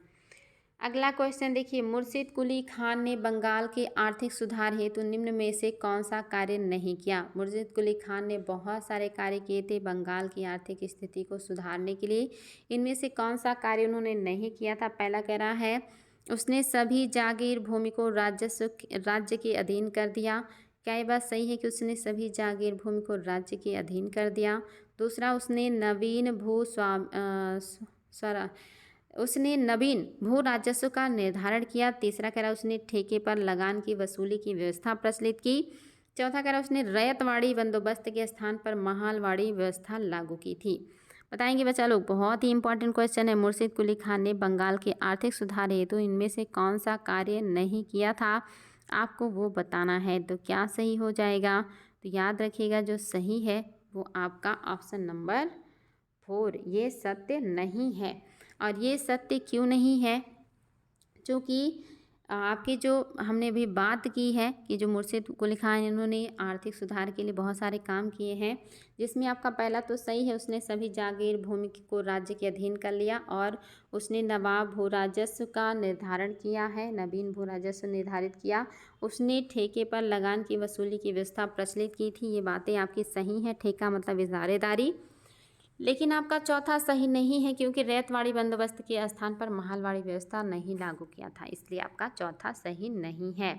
अगला क्वेश्चन देखिए, मुर्शिद कुली खान ने बंगाल के आर्थिक सुधार हेतु निम्न में से कौन सा कार्य नहीं किया? मुर्शिद कुली खान ने बहुत सारे कार्य किए थे बंगाल की आर्थिक स्थिति को सुधारने के लिए। इनमें से कौन सा कार्य उन्होंने नहीं किया था? पहला कह रहा है उसने सभी जागीर भूमि को राज्य के अधीन कर दिया। क्या ये बात सही है कि उसने सभी जागीर भूमि को राज्य के अधीन कर दिया? दूसरा, उसने नवीन भू राजस्व का निर्धारण किया। तीसरा कह रहा है उसने ठेके पर लगान की वसूली की व्यवस्था प्रचलित की। चौथा कह रहा है उसने रैयतवाड़ी बंदोबस्त के स्थान पर महालवाड़ी व्यवस्था लागू की थी। बताएंगे बच्चा लोग, बहुत ही इंपॉर्टेंट क्वेश्चन है। मुर्शिद कुली खान ने बंगाल के आर्थिक सुधार हेतु इनमें से कौन सा कार्य नहीं किया था? आपको वो बताना है। तो क्या सही हो जाएगा? तो याद रखिएगा जो सही है वो आपका ऑप्शन नंबर 4, ये सत्य नहीं है। और ये सत्य क्यों नहीं है? क्योंकि आपकी जो हमने अभी बात की है कि जो मुर्शिद कुली खान इन्होंने आर्थिक सुधार के लिए बहुत सारे काम किए हैं, जिसमें आपका पहला तो सही है, उसने सभी जागीर भूमि को राज्य के अधीन कर लिया। और उसने नवाब भू राजस्व का निर्धारण किया है, नवीन भू राजस्व निर्धारित किया। उसने ठेके पर लगान की वसूली की व्यवस्था प्रचलित की थी। ये बातें आपकी सही हैं। ठेका मतलब इजारेदारी। लेकिन आपका चौथा सही नहीं है क्योंकि रैयतवाड़ी बंदोबस्त के स्थान पर महालवाड़ी व्यवस्था नहीं लागू किया था, इसलिए आपका चौथा सही नहीं है।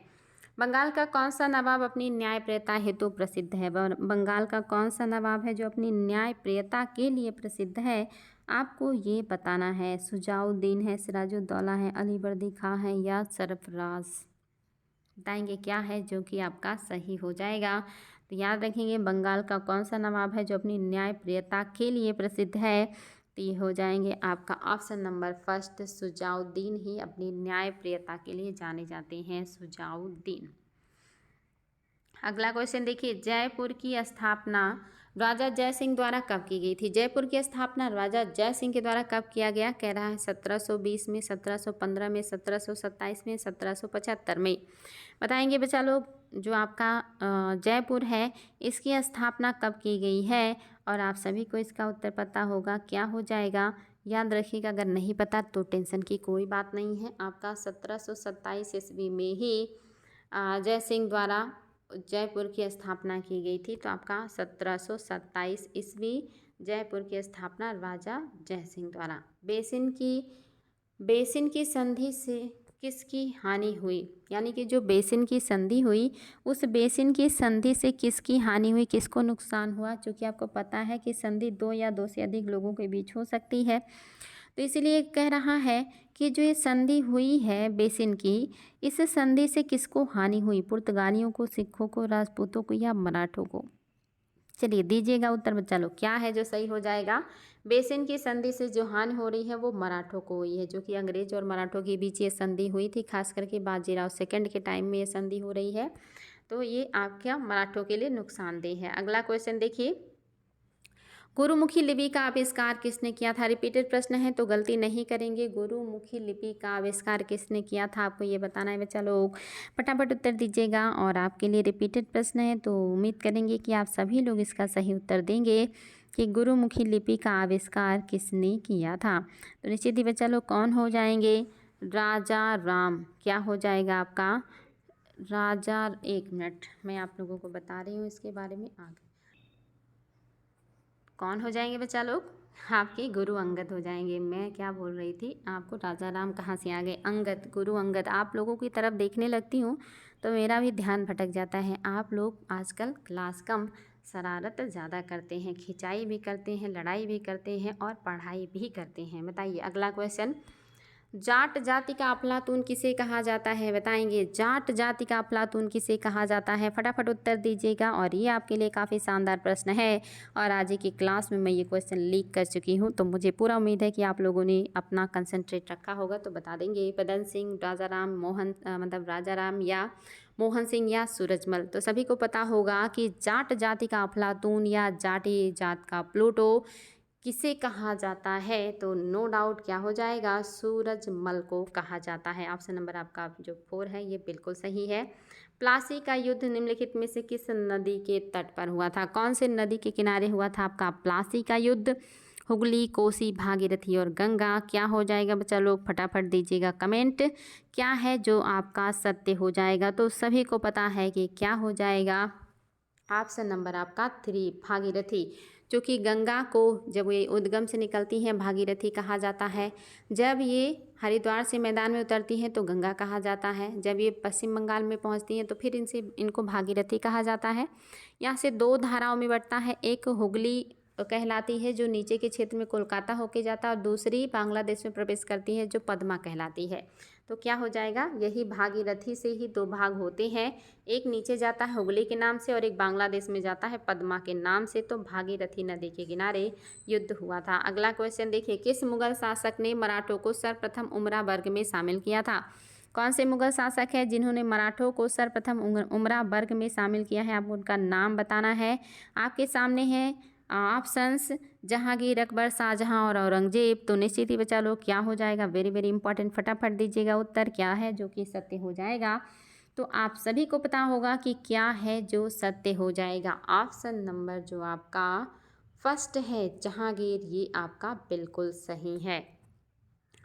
बंगाल का कौन सा नवाब अपनी न्यायप्रियता हेतु प्रसिद्ध है? बंगाल का कौन सा नवाब है जो अपनी न्यायप्रियता के लिए प्रसिद्ध है? आपको ये बताना है। शुजाउद्दीन है, सिराजुद्दौला है, अलीवर्दी खां है या सरफराज? बताएंगे क्या है जो कि आपका सही हो जाएगा। तो याद रखेंगे बंगाल का कौन सा नवाब है जो अपनी न्यायप्रियता के लिए प्रसिद्ध है? तो ये हो जाएंगे आपका ऑप्शन नंबर 1, शुजाउद्दीन ही अपनी न्यायप्रियता के लिए जाने जाते हैं, शुजाउद्दीन। अगला क्वेश्चन देखिए, जयपुर की स्थापना राजा जय सिंह द्वारा कब की गई थी? जयपुर की स्थापना राजा जय सिंह के द्वारा कब किया गया? कह रहा है 1720 में, 1715 में, 1727 में, 1775 में। बताएंगे बच्चा लोग। जो आपका जयपुर है, इसकी स्थापना कब की गई है? और आप सभी को इसका उत्तर पता होगा, क्या हो जाएगा? याद रखिएगा, अगर नहीं पता तो टेंशन की कोई बात नहीं है। आपका 1727 ईस्वी में ही जय सिंह द्वारा जयपुर की स्थापना की गई थी। तो आपका 1727 ईस्वी जयपुर की स्थापना राजा जय सिंह द्वारा। बेसिन की संधि से किसकी हानि हुई? यानी कि जो बेसिन की संधि हुई, उस बेसिन की संधि से किसकी हानि हुई, किसको नुकसान हुआ? क्योंकि आपको पता है कि संधि दो या दो से अधिक लोगों के बीच हो सकती है, तो इसीलिए कह रहा है कि जो ये संधि हुई है बेसिन की, इस संधि से किसको हानि हुई? पुर्तगालियों को, सिखों को, राजपूतों को या मराठों को? चलिए दीजिएगा उत्तर बच्चा लोग, क्या है जो सही हो जाएगा? बेसिन की संधि से जो हानि हो रही है वो मराठों को हुई है, जो कि अंग्रेज और मराठों के बीच ये संधि हुई थी। खास करके बाजीराव सेकंड के टाइम में ये संधि हो रही है, तो ये आपका मराठों के लिए नुकसानदेह है। अगला क्वेश्चन देखिए, गुरुमुखी लिपि का आविष्कार किसने किया था? रिपीटेड प्रश्न है तो गलती नहीं करेंगे। गुरुमुखी लिपि का आविष्कार किसने किया था, आपको ये बताना है बच्चा लोग। फटाफट उत्तर दीजिएगा। और आपके लिए रिपीटेड प्रश्न है तो उम्मीद करेंगे कि आप सभी लोग इसका सही उत्तर देंगे कि गुरुमुखी लिपि का आविष्कार किसने किया था। तो निश्चित ही बच्चा लोग कौन हो जाएंगे? राजा राम। क्या हो जाएगा आपका? राजा, एक मिनट मैं आप लोगों को बता रही हूँ इसके बारे में आगे। कौन हो जाएंगे बच्चा लोग? आपके गुरु अंगद हो जाएंगे। मैं क्या बोल रही थी आपको, राजा राम कहाँ से आ गए? अंगद, गुरु अंगद। आप लोगों की तरफ देखने लगती हूँ तो मेरा भी ध्यान भटक जाता है। आप लोग आजकल क्लास कम, शरारत ज़्यादा करते हैं, खिंचाई भी करते हैं, लड़ाई भी करते हैं और पढ़ाई भी करते हैं। बताइए अगला क्वेश्चन, जाट जाति का अफलातून किसे कहा जाता है? बताएंगे, जाट जाति का अफलातून किसे कहा जाता है? फटाफट उत्तर दीजिएगा। और ये आपके लिए काफ़ी शानदार प्रश्न है और आज ही की क्लास में मैं ये क्वेश्चन लीक कर चुकी हूँ, तो मुझे पूरा उम्मीद है कि आप लोगों ने अपना कंसंट्रेट रखा होगा। तो बता देंगे, पदन सिंह, राजा राम, मतलब राजा राम या मोहन सिंह या सूरजमल। तो सभी को पता होगा कि जाट जाति का अफलातून या जाटी जात का प्लूटो किसे कहा जाता है? तो नो डाउट क्या हो जाएगा? सूरजमल को कहा जाता है। ऑप्शन नंबर आपका जो 4 है ये बिल्कुल सही है। प्लासी का युद्ध निम्नलिखित में से किस नदी के तट पर हुआ था? कौन से नदी के किनारे हुआ था आपका प्लासी का युद्ध? हुगली, कोसी, भागीरथी और गंगा। क्या हो जाएगा बच्चा लोग? फटाफट दीजिएगा कमेंट, क्या है जो आपका सत्य हो जाएगा? तो सभी को पता है कि क्या हो जाएगा। ऑप्शन नंबर आपका 3 भागीरथी, जो कि गंगा को जब ये उद्गम से निकलती हैं भागीरथी कहा जाता है। जब ये हरिद्वार से मैदान में उतरती हैं तो गंगा कहा जाता है। जब ये पश्चिम बंगाल में पहुंचती हैं तो फिर इनको भागीरथी कहा जाता है। यहाँ से 2 धाराओं में बढ़ता है, एक हुगली कहलाती है जो नीचे के क्षेत्र में कोलकाता होके जाता है, और दूसरी बांग्लादेश में प्रवेश करती है जो पद्मा कहलाती है। तो क्या हो जाएगा? यही भागीरथी से ही 2 भाग होते हैं, एक नीचे जाता है हुगली के नाम से और एक बांग्लादेश में जाता है पद्मा के नाम से। तो भागीरथी नदी के किनारे युद्ध हुआ था। अगला क्वेश्चन देखिए, किस मुगल शासक ने मराठों को सर्वप्रथम उमरा वर्ग में शामिल किया था? कौन से मुगल शासक है जिन्होंने मराठों को सर्वप्रथम उमरा वर्ग में शामिल किया है? आपको उनका नाम बताना है। आपके सामने है ऑप्शंस, जहांगीर, अकबर, शाहजहां और औरंगजेब। तो निश्चित ही बच्चा लोग क्या हो जाएगा? वेरी वेरी इंपॉर्टेंट, फटाफट दीजिएगा उत्तर, क्या है जो कि सत्य हो जाएगा। तो आप सभी को पता होगा कि क्या है जो सत्य हो जाएगा। ऑप्शन नंबर जो आपका फर्स्ट है जहांगीर, ये आपका बिल्कुल सही है।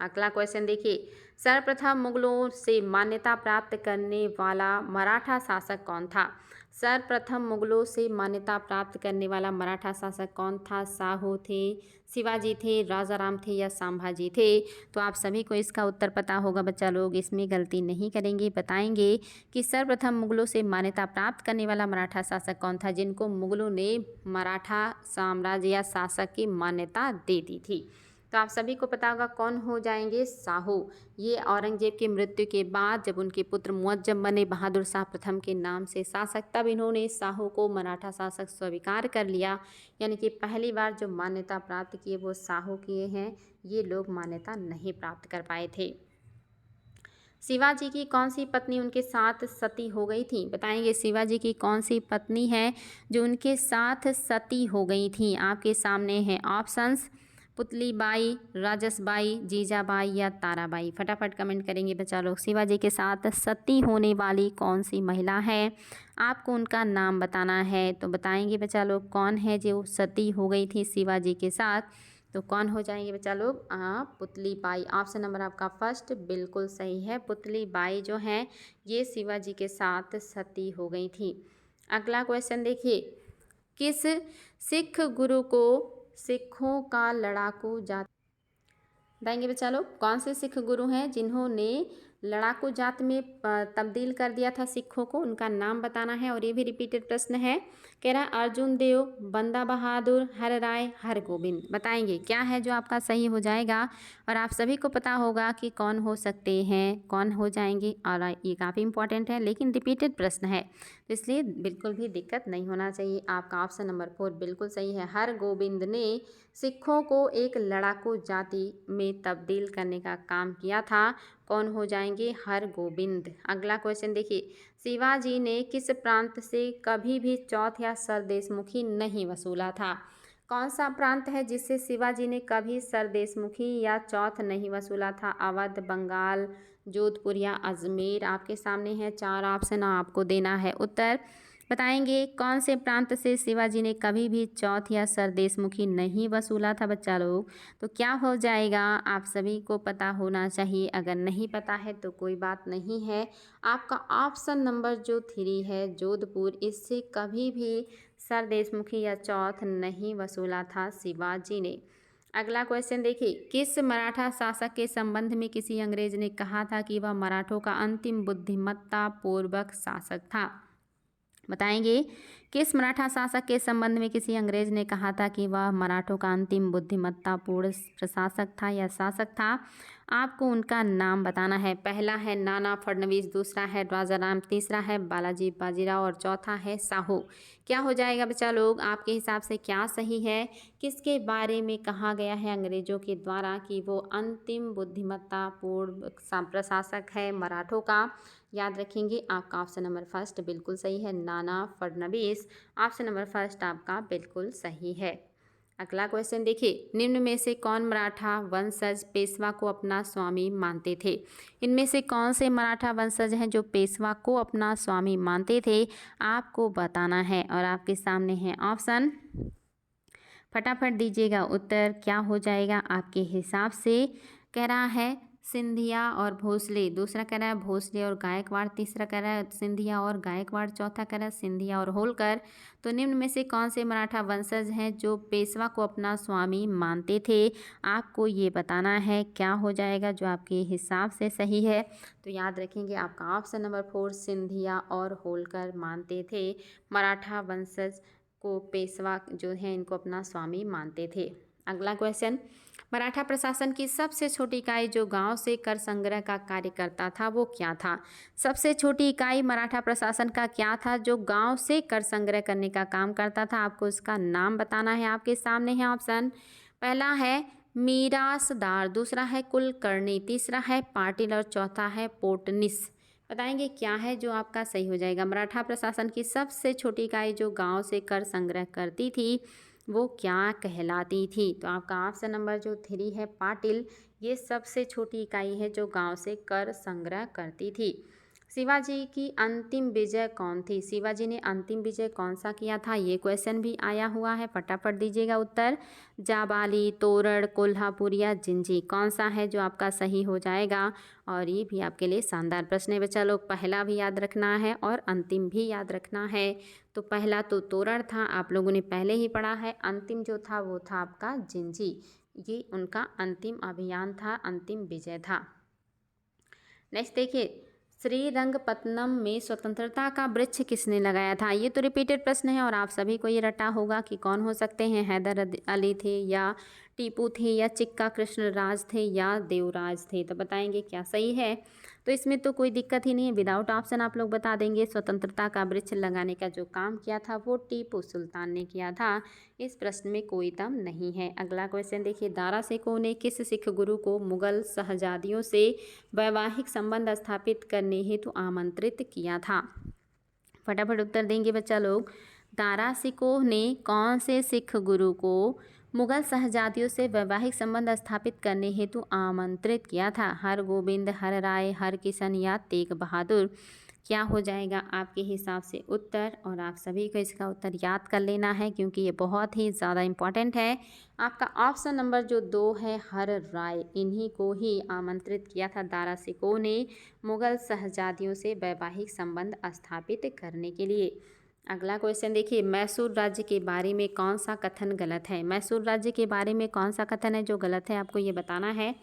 अगला क्वेश्चन देखिए, सर्वप्रथम मुगलों से मान्यता प्राप्त करने वाला मराठा शासक कौन था? सर्वप्रथम मुगलों से मान्यता प्राप्त करने वाला मराठा शासक कौन था? शाहू थे, शिवाजी थे, राजा राम थे या संभाजी थे? तो आप सभी को इसका उत्तर पता होगा बच्चा लोग, इसमें गलती नहीं करेंगे। बताएंगे कि सर्वप्रथम मुगलों से मान्यता प्राप्त करने वाला मराठा शासक कौन था जिनको मुगलों ने मराठा साम्राज्य या शासक की मान्यता दे दी थी? तो आप सभी को पता होगा कौन हो जाएंगे? शाहू। ये औरंगजेब की मृत्यु के बाद जब उनके पुत्र मुअज्जम बने बहादुर शाह प्रथम के नाम से शासक, तब इन्होंने शाहू को मराठा शासक स्वीकार कर लिया। यानी कि पहली बार जो मान्यता प्राप्त किए वो शाहू किए हैं, ये लोग मान्यता नहीं प्राप्त कर पाए थे। शिवाजी की कौन सी पत्नी उनके साथ सती हो गई थी? बताएंगे, शिवाजी की कौन सी पत्नी है जो उनके साथ सती हो गई थी? आपके सामने है ऑप्शंस, पुतली बाई, राजसबाई, जीजाबाई या ताराबाई? फटाफट कमेंट करेंगे बच्चा लोग। शिवाजी के साथ सती होने वाली कौन सी महिला है? आपको उनका नाम बताना है। तो बताएंगे बच्चा लोग कौन है जो सती हो गई थी शिवाजी के साथ? तो कौन हो जाएंगे बच्चा लोग? पुतली बाई। ऑप्शन नंबर आपका फर्स्ट बिल्कुल सही है। पुतली बाई जो है ये शिवाजी के साथ सती हो गई थी। अगला क्वेश्चन देखिए, किस सिख गुरु को सिखों का लड़ाकू जात बताएंगे बच्चा लोग? कौन से सिख गुरु हैं जिन्होंने लड़ाकू जात में तब्दील कर दिया था सिखों को? उनका नाम बताना है। और ये भी रिपीटेड प्रश्न है। कह रहा है अर्जुन देव, बंदा बहादुर, हर राय, हर गोविंद। बताएंगे क्या है जो आपका सही हो जाएगा? और आप सभी को पता होगा कि कौन हो सकते हैं, कौन हो जाएंगे। और ये काफ़ी इंपॉर्टेंट है लेकिन रिपीटेड प्रश्न है तो इसलिए बिल्कुल भी दिक्कत नहीं होना चाहिए। आपका ऑप्शन नंबर 4 बिल्कुल सही है। हर गोविंद ने सिखों को एक लड़ाकू जाति में तब्दील करने का काम किया था। कौन हो जाएंगे? हर गोविंद। अगला क्वेश्चन देखिए, शिवाजी ने किस प्रांत से कभी भी चौथ या सरदेशमुखी नहीं वसूला था? कौन सा प्रांत है जिससे शिवाजी ने कभी सरदेशमुखी या चौथ नहीं वसूला था? अवध, बंगाल, जोधपुर या अजमेर? आपके सामने है 4 ऑप्शन, आपको देना है उत्तर। बताएंगे कौन से प्रांत से शिवाजी ने कभी भी चौथ या सरदेशमुखी नहीं वसूला था बच्चा लोग? तो क्या हो जाएगा? आप सभी को पता होना चाहिए। अगर नहीं पता है तो कोई बात नहीं है। आपका ऑप्शन नंबर जो 3 है जोधपुर, इससे कभी भी सरदेशमुखी या चौथ नहीं वसूला था शिवाजी ने। अगला क्वेश्चन देखिए, किस मराठा शासक के संबंध में किसी अंग्रेज ने कहा था कि वह मराठों का अंतिम बुद्धिमत्ता पूर्वक शासक था? बताएंगे किस मराठा शासक के संबंध में किसी अंग्रेज ने कहा था कि वह मराठों का अंतिम बुद्धिमत्तापूर्ण प्रशासक था या शासक था? आपको उनका नाम बताना है। पहला है नाना फडणवीस, दूसरा है राजाराम, तीसरा है बालाजी बाजीराव और चौथा है साहू। क्या हो जाएगा बच्चा लोग? आपके हिसाब से क्या सही है? किसके बारे में कहा गया है अंग्रेजों के द्वारा कि वो अंतिम बुद्धिमत्तापूर्ण प्रशासक है मराठों का? याद रखेंगे आपका ऑप्शन नंबर फर्स्ट बिल्कुल सही है, Nana Phadnavis. Option number first आपका बिल्कुल सही है। अगला क्वेश्चन देखिए, निम्न में से कौन मराठा वंशज पेशवा को अपना स्वामी मानते थे? इनमें से कौन से मराठा वंशज हैं जो पेशवा को अपना स्वामी मानते थे? आपको बताना है और आपके सामने है ऑप्शन। फटाफट दीजिएगा उत्तर। क्या हो जाएगा आपके हिसाब से? कह रहा है सिंधिया और भोसले, दूसरा कह रहा है भोसले और गायकवाड़, तीसरा कह रहा है सिंधिया और गायकवाड़, चौथा कह रहा है सिंधिया और होलकर। तो निम्न में से कौन से मराठा वंशज हैं जो पेशवा को अपना स्वामी मानते थे? आपको ये बताना है। क्या हो जाएगा जो आपके हिसाब से सही है? तो याद रखेंगे आपका ऑप्शन नंबर 4 सिंधिया और होलकर मानते थे। मराठा वंशज को पेशवा जो है इनको अपना स्वामी मानते थे। अगला क्वेश्चन, मराठा प्रशासन की सबसे छोटी इकाई जो गांव से कर संग्रह का कार्य करता था वो क्या था? सबसे छोटी इकाई मराठा प्रशासन का क्या था जो गांव से कर संग्रह करने का काम करता था? आपको उसका नाम बताना है। आपके सामने है ऑप्शन। पहला है मीरासदार, दूसरा है कुलकर्णी, तीसरा है पाटिल और चौथा है पोटनिस। बताएंगे क्या है जो आपका सही हो जाएगा? मराठा प्रशासन की सबसे छोटी इकाई जो गांव से कर संग्रह करती थी वो क्या कहलाती थी? तो आपका ऑप्शन नंबर जो 3 है पाटिल, ये सबसे छोटी इकाई है जो गांव से कर संग्रह करती थी। शिवाजी की अंतिम विजय कौन थी? शिवाजी ने अंतिम विजय कौन सा किया था? ये क्वेश्चन भी आया हुआ है, फटाफट दीजिएगा उत्तर। जाबाली, तोरड़, कोल्हापुर या जिंजी? कौन सा है जो आपका सही हो जाएगा? और ये भी आपके लिए शानदार प्रश्न है बच्चा लोग। पहला भी याद रखना है और अंतिम भी याद रखना है। तो पहला तो तोरड़ था, आप लोगों ने पहले ही पढ़ा है। अंतिम जो था वो था आपका जिंजी। ये उनका अंतिम अभियान था, अंतिम विजय था। नेक्स्ट देखिए, श्रीरंगपत्तनम में स्वतंत्रता का वृक्ष किसने लगाया था? ये तो रिपीटेड प्रश्न है और आप सभी को ये रटा होगा कि कौन हो सकते हैं। हैदर अली थे या टीपू थे या चिक्का कृष्णराज थे या देवराज थे? तो बताएंगे क्या सही है? तो इसमें तो कोई दिक्कत ही नहीं है, विदाउट ऑप्शन आप लोग बता देंगे। स्वतंत्रता का वृक्ष लगाने का जो काम किया था वो टीपू सुल्तान ने किया था। इस प्रश्न में कोई दम नहीं है। अगला क्वेश्चन देखिए, दारा सिकोह ने किस सिख गुरु को मुगल शहजादियों से वैवाहिक संबंध स्थापित करने हेतु आमंत्रित किया था? फटाफट उत्तर देंगे बच्चा लोग। दारा सिकोह ने कौन से सिख गुरु को मुगल शहजादियों से वैवाहिक संबंध स्थापित करने हेतु आमंत्रित किया था? हरगोबिंद, हरराय, हरकिशन या तेग बहादुर? क्या हो जाएगा आपके हिसाब से उत्तर? और आप सभी को इसका उत्तर याद कर लेना है क्योंकि ये बहुत ही ज़्यादा इम्पॉर्टेंट है। आपका ऑप्शन नंबर जो 2 है हरराय, इन्हीं को ही आमंत्रित किया था दारा शिकोह ने मुगल शहजादियों से वैवाहिक संबंध स्थापित करने के लिए। अगला क्वेश्चन देखिए, मैसूर राज्य के बारे में कौन सा कथन गलत है? मैसूर राज्य के बारे में कौन सा कथन है जो गलत है, आपको ये बताना है।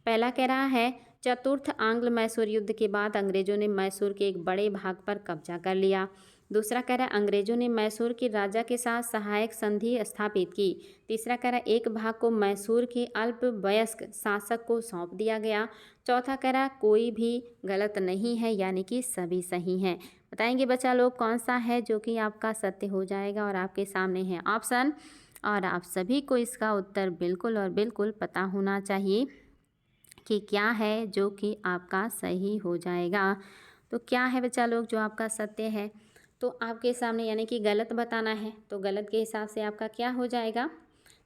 पहला कह रहा है चतुर्थ आंग्ल मैसूर युद्ध के बाद अंग्रेजों ने मैसूर के एक बड़े भाग पर कब्जा कर लिया। दूसरा कह रहा है अंग्रेजों ने मैसूर के राजा के साथ सहायक संधि स्थापित की। तीसरा कह रहा है एक भाग को मैसूर के अल्पवयस्क शासक को सौंप दिया गया। चौथा कह रहा है कोई भी गलत नहीं है, यानी कि सभी सही हैं। बताएंगे बच्चा लोग कौन सा है जो कि आपका सत्य हो जाएगा, और आपके सामने है ऑप्शन, और आप सभी को इसका उत्तर बिल्कुल और बिल्कुल पता होना चाहिए कि क्या है जो कि आपका सही हो जाएगा। तो क्या है बच्चा लोग जो आपका सत्य है? तो आपके सामने यानी कि गलत बताना है, तो गलत के हिसाब से आपका क्या हो जाएगा?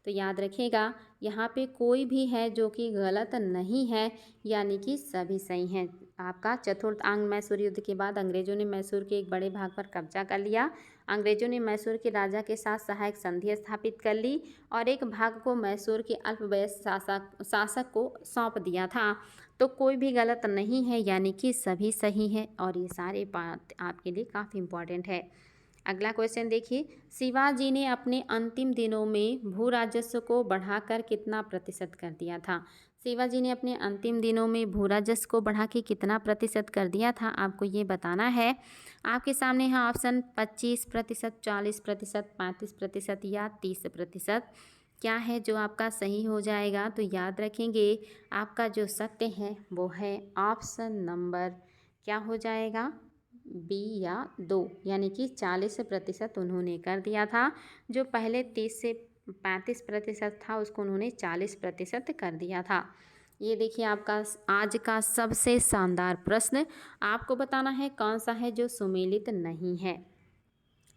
तो याद रखिएगा यहाँ पे कोई भी है जो कि गलत नहीं है, यानी कि सभी सही हैं। आपका चतुर्थ आंग्ल मैसूर युद्ध के बाद अंग्रेजों ने मैसूर के एक बड़े भाग पर कब्जा कर लिया। अंग्रेजों ने मैसूर के राजा के साथ सहायक संधि स्थापित कर ली और एक भाग को मैसूर के अल्पवयस्क शासक को सौंप दिया था। तो कोई भी गलत नहीं है, यानी कि सभी सही है, और ये सारे बात आपके लिए काफ़ी इम्पॉर्टेंट है। अगला क्वेश्चन देखिए, शिवाजी ने अपने अंतिम दिनों में भू राजस्व को बढ़ाकर कितना प्रतिशत कर दिया था? शिवाजी ने अपने अंतिम दिनों में भू राजस्व को बढ़ा के कितना प्रतिशत कर दिया था, आपको ये बताना है। आपके सामने है ऑप्शन 25%, 40%, 35% या 30%। क्या है जो आपका सही हो जाएगा? तो याद रखेंगे आपका जो सत्य है वो है ऑप्शन नंबर क्या हो जाएगा, बी या 2, यानी कि 40% उन्होंने कर दिया था। जो पहले 30 से 35% था उसको उन्होंने 40% कर दिया था। ये देखिए आपका आज का सबसे शानदार प्रश्न, आपको बताना है कौन सा है जो सुमेलित नहीं है।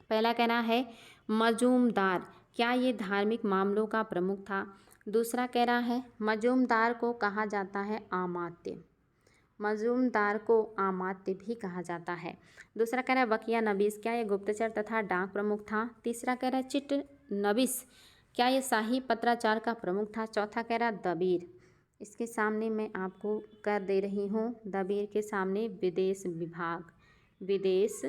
पहला कहना है मजूमदार, क्या ये धार्मिक मामलों का प्रमुख था? दूसरा कह रहा है मजूमदार को कहा जाता है अमात्य, मजूमदार को अमात्य भी कहा जाता है। दूसरा कह रहा है वकिया नबीस, क्या ये गुप्तचर तथा डाक प्रमुख था? तीसरा कह रहा है चिट नबीस, क्या ये शाही पत्राचार का प्रमुख था? चौथा कह रहा है दबीर, इसके सामने मैं आपको कर दे रही हूँ, दबीर के सामने विदेश विभाग, विदेश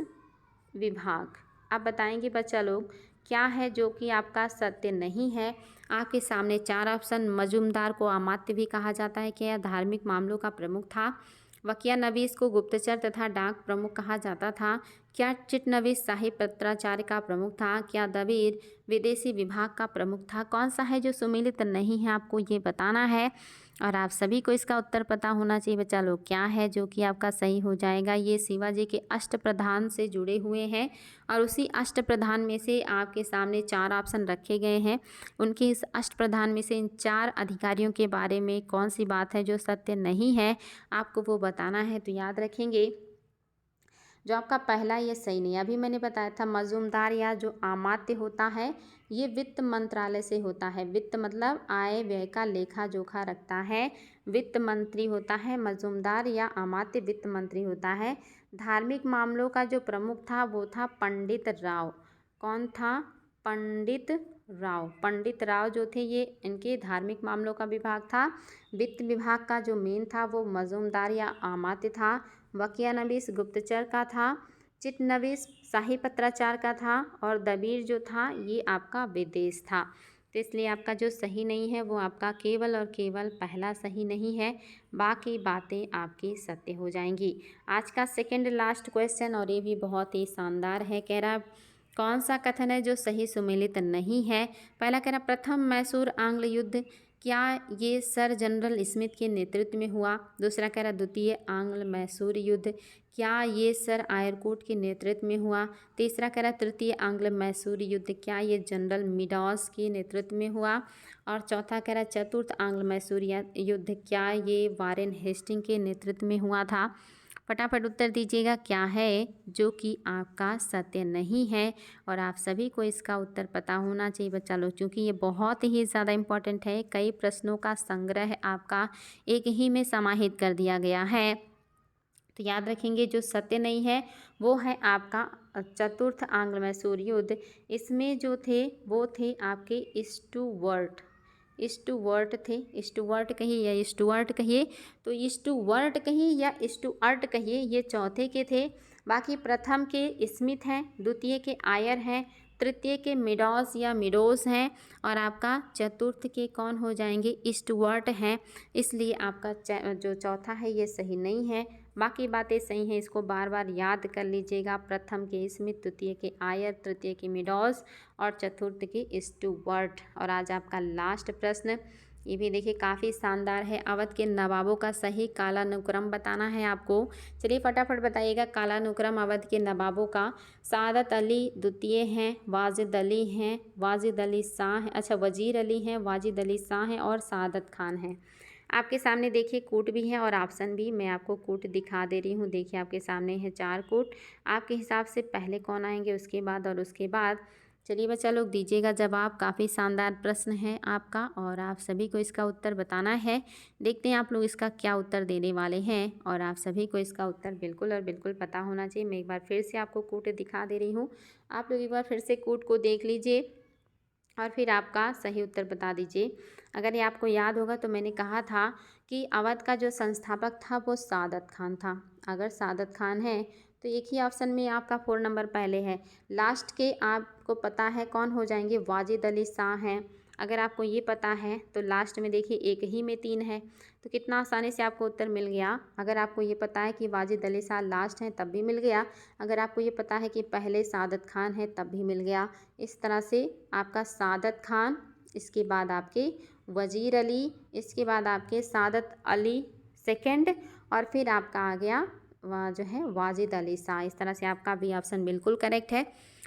विभाग। अब बताएंगे बच्चा लोग क्या है जो कि आपका सत्य नहीं है। आपके सामने 4 ऑप्शन, मजूमदार को अमात्य भी कहा जाता है, क्या यह धार्मिक मामलों का प्रमुख था? वकिया नवीस को गुप्तचर तथा डाक प्रमुख कहा जाता था? क्या चिटनवीस शाही पत्राचार का प्रमुख था? क्या दबीर विदेशी विभाग का प्रमुख था? कौन सा है जो सुमेलित नहीं है, आपको ये बताना है, और आप सभी को इसका उत्तर पता होना चाहिए बच्चा लोग। क्या है जो कि आपका सही हो जाएगा? ये शिवाजी के अष्टप्रधान से जुड़े हुए हैं, और उसी अष्टप्रधान में से आपके सामने 4 ऑप्शन रखे गए हैं। उनके इस अष्टप्रधान में से इन 4 अधिकारियों के बारे में कौन सी बात है जो सत्य नहीं है, आपको वो बताना है। तो याद रखेंगे जो आपका पहला ये सही नहीं है। अभी मैंने बताया था मजूमदार या जो अमात्य होता है ये वित्त मंत्रालय से होता है। वित्त मतलब आय व्यय का लेखा जोखा रखता है, वित्त मंत्री होता है। मजूमदार या अमात्य वित्त मंत्री होता है। धार्मिक मामलों का जो प्रमुख था वो था पंडित राव। कौन था? पंडित राव। पंडित राव जो थे ये इनके धार्मिक मामलों का विभाग था। वित्त विभाग का जो मेन था वो मजूमदार या अमात्य था। वकिया नवीस गुप्तचर का था। चिटनवीस शाही पत्राचार का था, और दबीर जो था ये आपका विदेश था। तो इसलिए आपका जो सही नहीं है वो आपका केवल और केवल पहला सही नहीं है, बाकी बातें आपकी सत्य हो जाएंगी। आज का सेकंड लास्ट क्वेश्चन, और ये भी बहुत ही शानदार है। कह रहा कौन सा कथन है जो सही सुमेलित नहीं है? पहला कह रहा प्रथम मैसूर आंग्ल युद्ध, क्या ये सर जनरल स्मिथ के नेतृत्व में हुआ? दूसरा कह रहा द्वितीय आंग्ल मैसूर युद्ध, क्या ये सर आयरकोट के नेतृत्व में हुआ? तीसरा कह रहा तृतीय आंग्ल मैसूर युद्ध, क्या ये जनरल मिडॉस के नेतृत्व में हुआ? और चौथा कह रहा चतुर्थ आंग्ल मैसूर युद्ध, क्या ये वारेन हेस्टिंग के नेतृत्व में हुआ था? फटाफट उत्तर दीजिएगा क्या है जो कि आपका सत्य नहीं है। और आप सभी को इसका उत्तर पता होना चाहिए बच्चा लोग, क्योंकि ये बहुत ही ज़्यादा इम्पोर्टेंट है। कई प्रश्नों का संग्रह आपका एक ही में समाहित कर दिया गया है। तो याद रखेंगे जो सत्य नहीं है वो है आपका चतुर्थ आंग्ल मैसूर युद्ध। इसमें जो थे वो थे आपके स्टुवर्ट। स्टुवर्ट थे, स्टुवर्ट कहिए या स्टुअर्ट कहिए, तो स्टुवर्ट कहिए या स्टुअर्ट कहिए, ये चौथे के थे। बाकी प्रथम के स्मिथ हैं, द्वितीय के आयर हैं, तृतीय के मिडॉस या मिडोस हैं, और आपका चतुर्थ के कौन हो जाएंगे, स्टुअर्ट हैं। इसलिए आपका जो चौथा है ये सही नहीं है। बाकी बातें सही हैं, इसको बार बार याद कर लीजिएगा। प्रथम के स्मिथ, द्वितीय के आयर, तृतीय के मिडॉस और चतुर्थ के स्टुअर्ट। और आज आपका लास्ट प्रश्न, ये भी देखिए काफ़ी शानदार है। अवध के नवाबों का सही कालानुक्रम बताना है आपको। चलिए फटाफट बताइएगा कालानुक्रम अवध के नवाबों का। सादत अली द्वितीय हैं, वाजिद अली हैं, वाजिद अली शाह हैं, अच्छा वजीर अली हैं, वाजिद अली शाह हैं और सादत खान हैं। आपके सामने देखिए कूट भी है और ऑप्शन भी। मैं आपको कूट दिखा दे रही हूँ। देखिए आपके सामने है 4 कूट। आपके हिसाब से पहले कौन आएंगे, उसके बाद और उसके बाद। चलिए बच्चा लोग दीजिएगा जवाब। काफ़ी शानदार प्रश्न है आपका और आप सभी को इसका उत्तर बताना है। देखते हैं आप लोग इसका क्या उत्तर देने वाले हैं। और आप सभी को इसका उत्तर बिल्कुल और बिल्कुल पता होना चाहिए। मैं एक बार फिर से आपको कूट दिखा दे रही हूँ। आप लोग एक बार फिर से कूट को देख लीजिए और फिर आपका सही उत्तर बता दीजिए। अगर ये आपको याद होगा तो मैंने कहा था कि अवध का जो संस्थापक था वो सादत खान था। अगर सादत खान है तो एक ही ऑप्शन में आपका 4 नंबर पहले है। लास्ट के आपको पता है कौन हो जाएंगे, वाजिद अली शाह हैं। अगर आपको ये पता है तो लास्ट में देखिए एक ही में 3 है, तो कितना आसानी से आपको उत्तर मिल गया। अगर आपको ये पता है कि वाजिद अली शाह लास्ट हैं तब भी मिल गया। अगर आपको ये पता है कि पहले सादत खान है तब भी मिल गया। इस तरह से आपका सादत खान, इसके बाद आपके वजीर अली, इसके बाद आपके सादत अली सेकंड, और फिर आपका आ गया जो है वाजिद अली शाह। इस तरह से आपका भी ऑप्शन बिल्कुल करेक्ट है।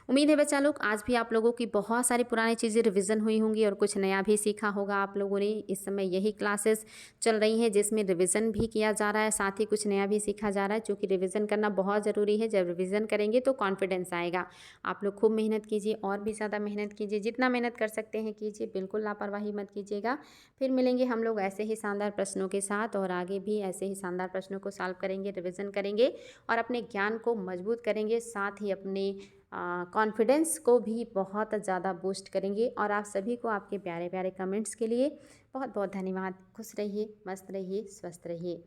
उम्मीद है बच्चा लोग आज भी आप लोगों की बहुत सारी पुरानी चीज़ें रिवीजन हुई होंगी और कुछ नया भी सीखा होगा आप लोगों ने। इस समय यही क्लासेस चल रही हैं जिसमें रिवीजन भी किया जा रहा है, साथ ही कुछ नया भी सीखा जा रहा है, क्योंकि रिवीजन करना बहुत ज़रूरी है। जब रिवीजन करेंगे तो कॉन्फिडेंस आएगा। आप लोग खूब मेहनत कीजिए और भी ज़्यादा मेहनत कीजिए, जितना मेहनत कर सकते हैं कीजिए, बिल्कुल लापरवाही मत कीजिएगा। फिर मिलेंगे हम लोग ऐसे ही शानदार प्रश्नों के साथ, और आगे भी ऐसे ही शानदार प्रश्नों को सॉल्व करेंगे, रिवीजन करेंगे और अपने ज्ञान को मजबूत करेंगे, साथ ही अपने कॉन्फिडेंस को भी बहुत ज़्यादा बूस्ट करेंगे। और आप सभी को आपके प्यारे प्यारे कमेंट्स के लिए बहुत बहुत धन्यवाद। खुश रहिए, मस्त रहिए, स्वस्थ रहिए।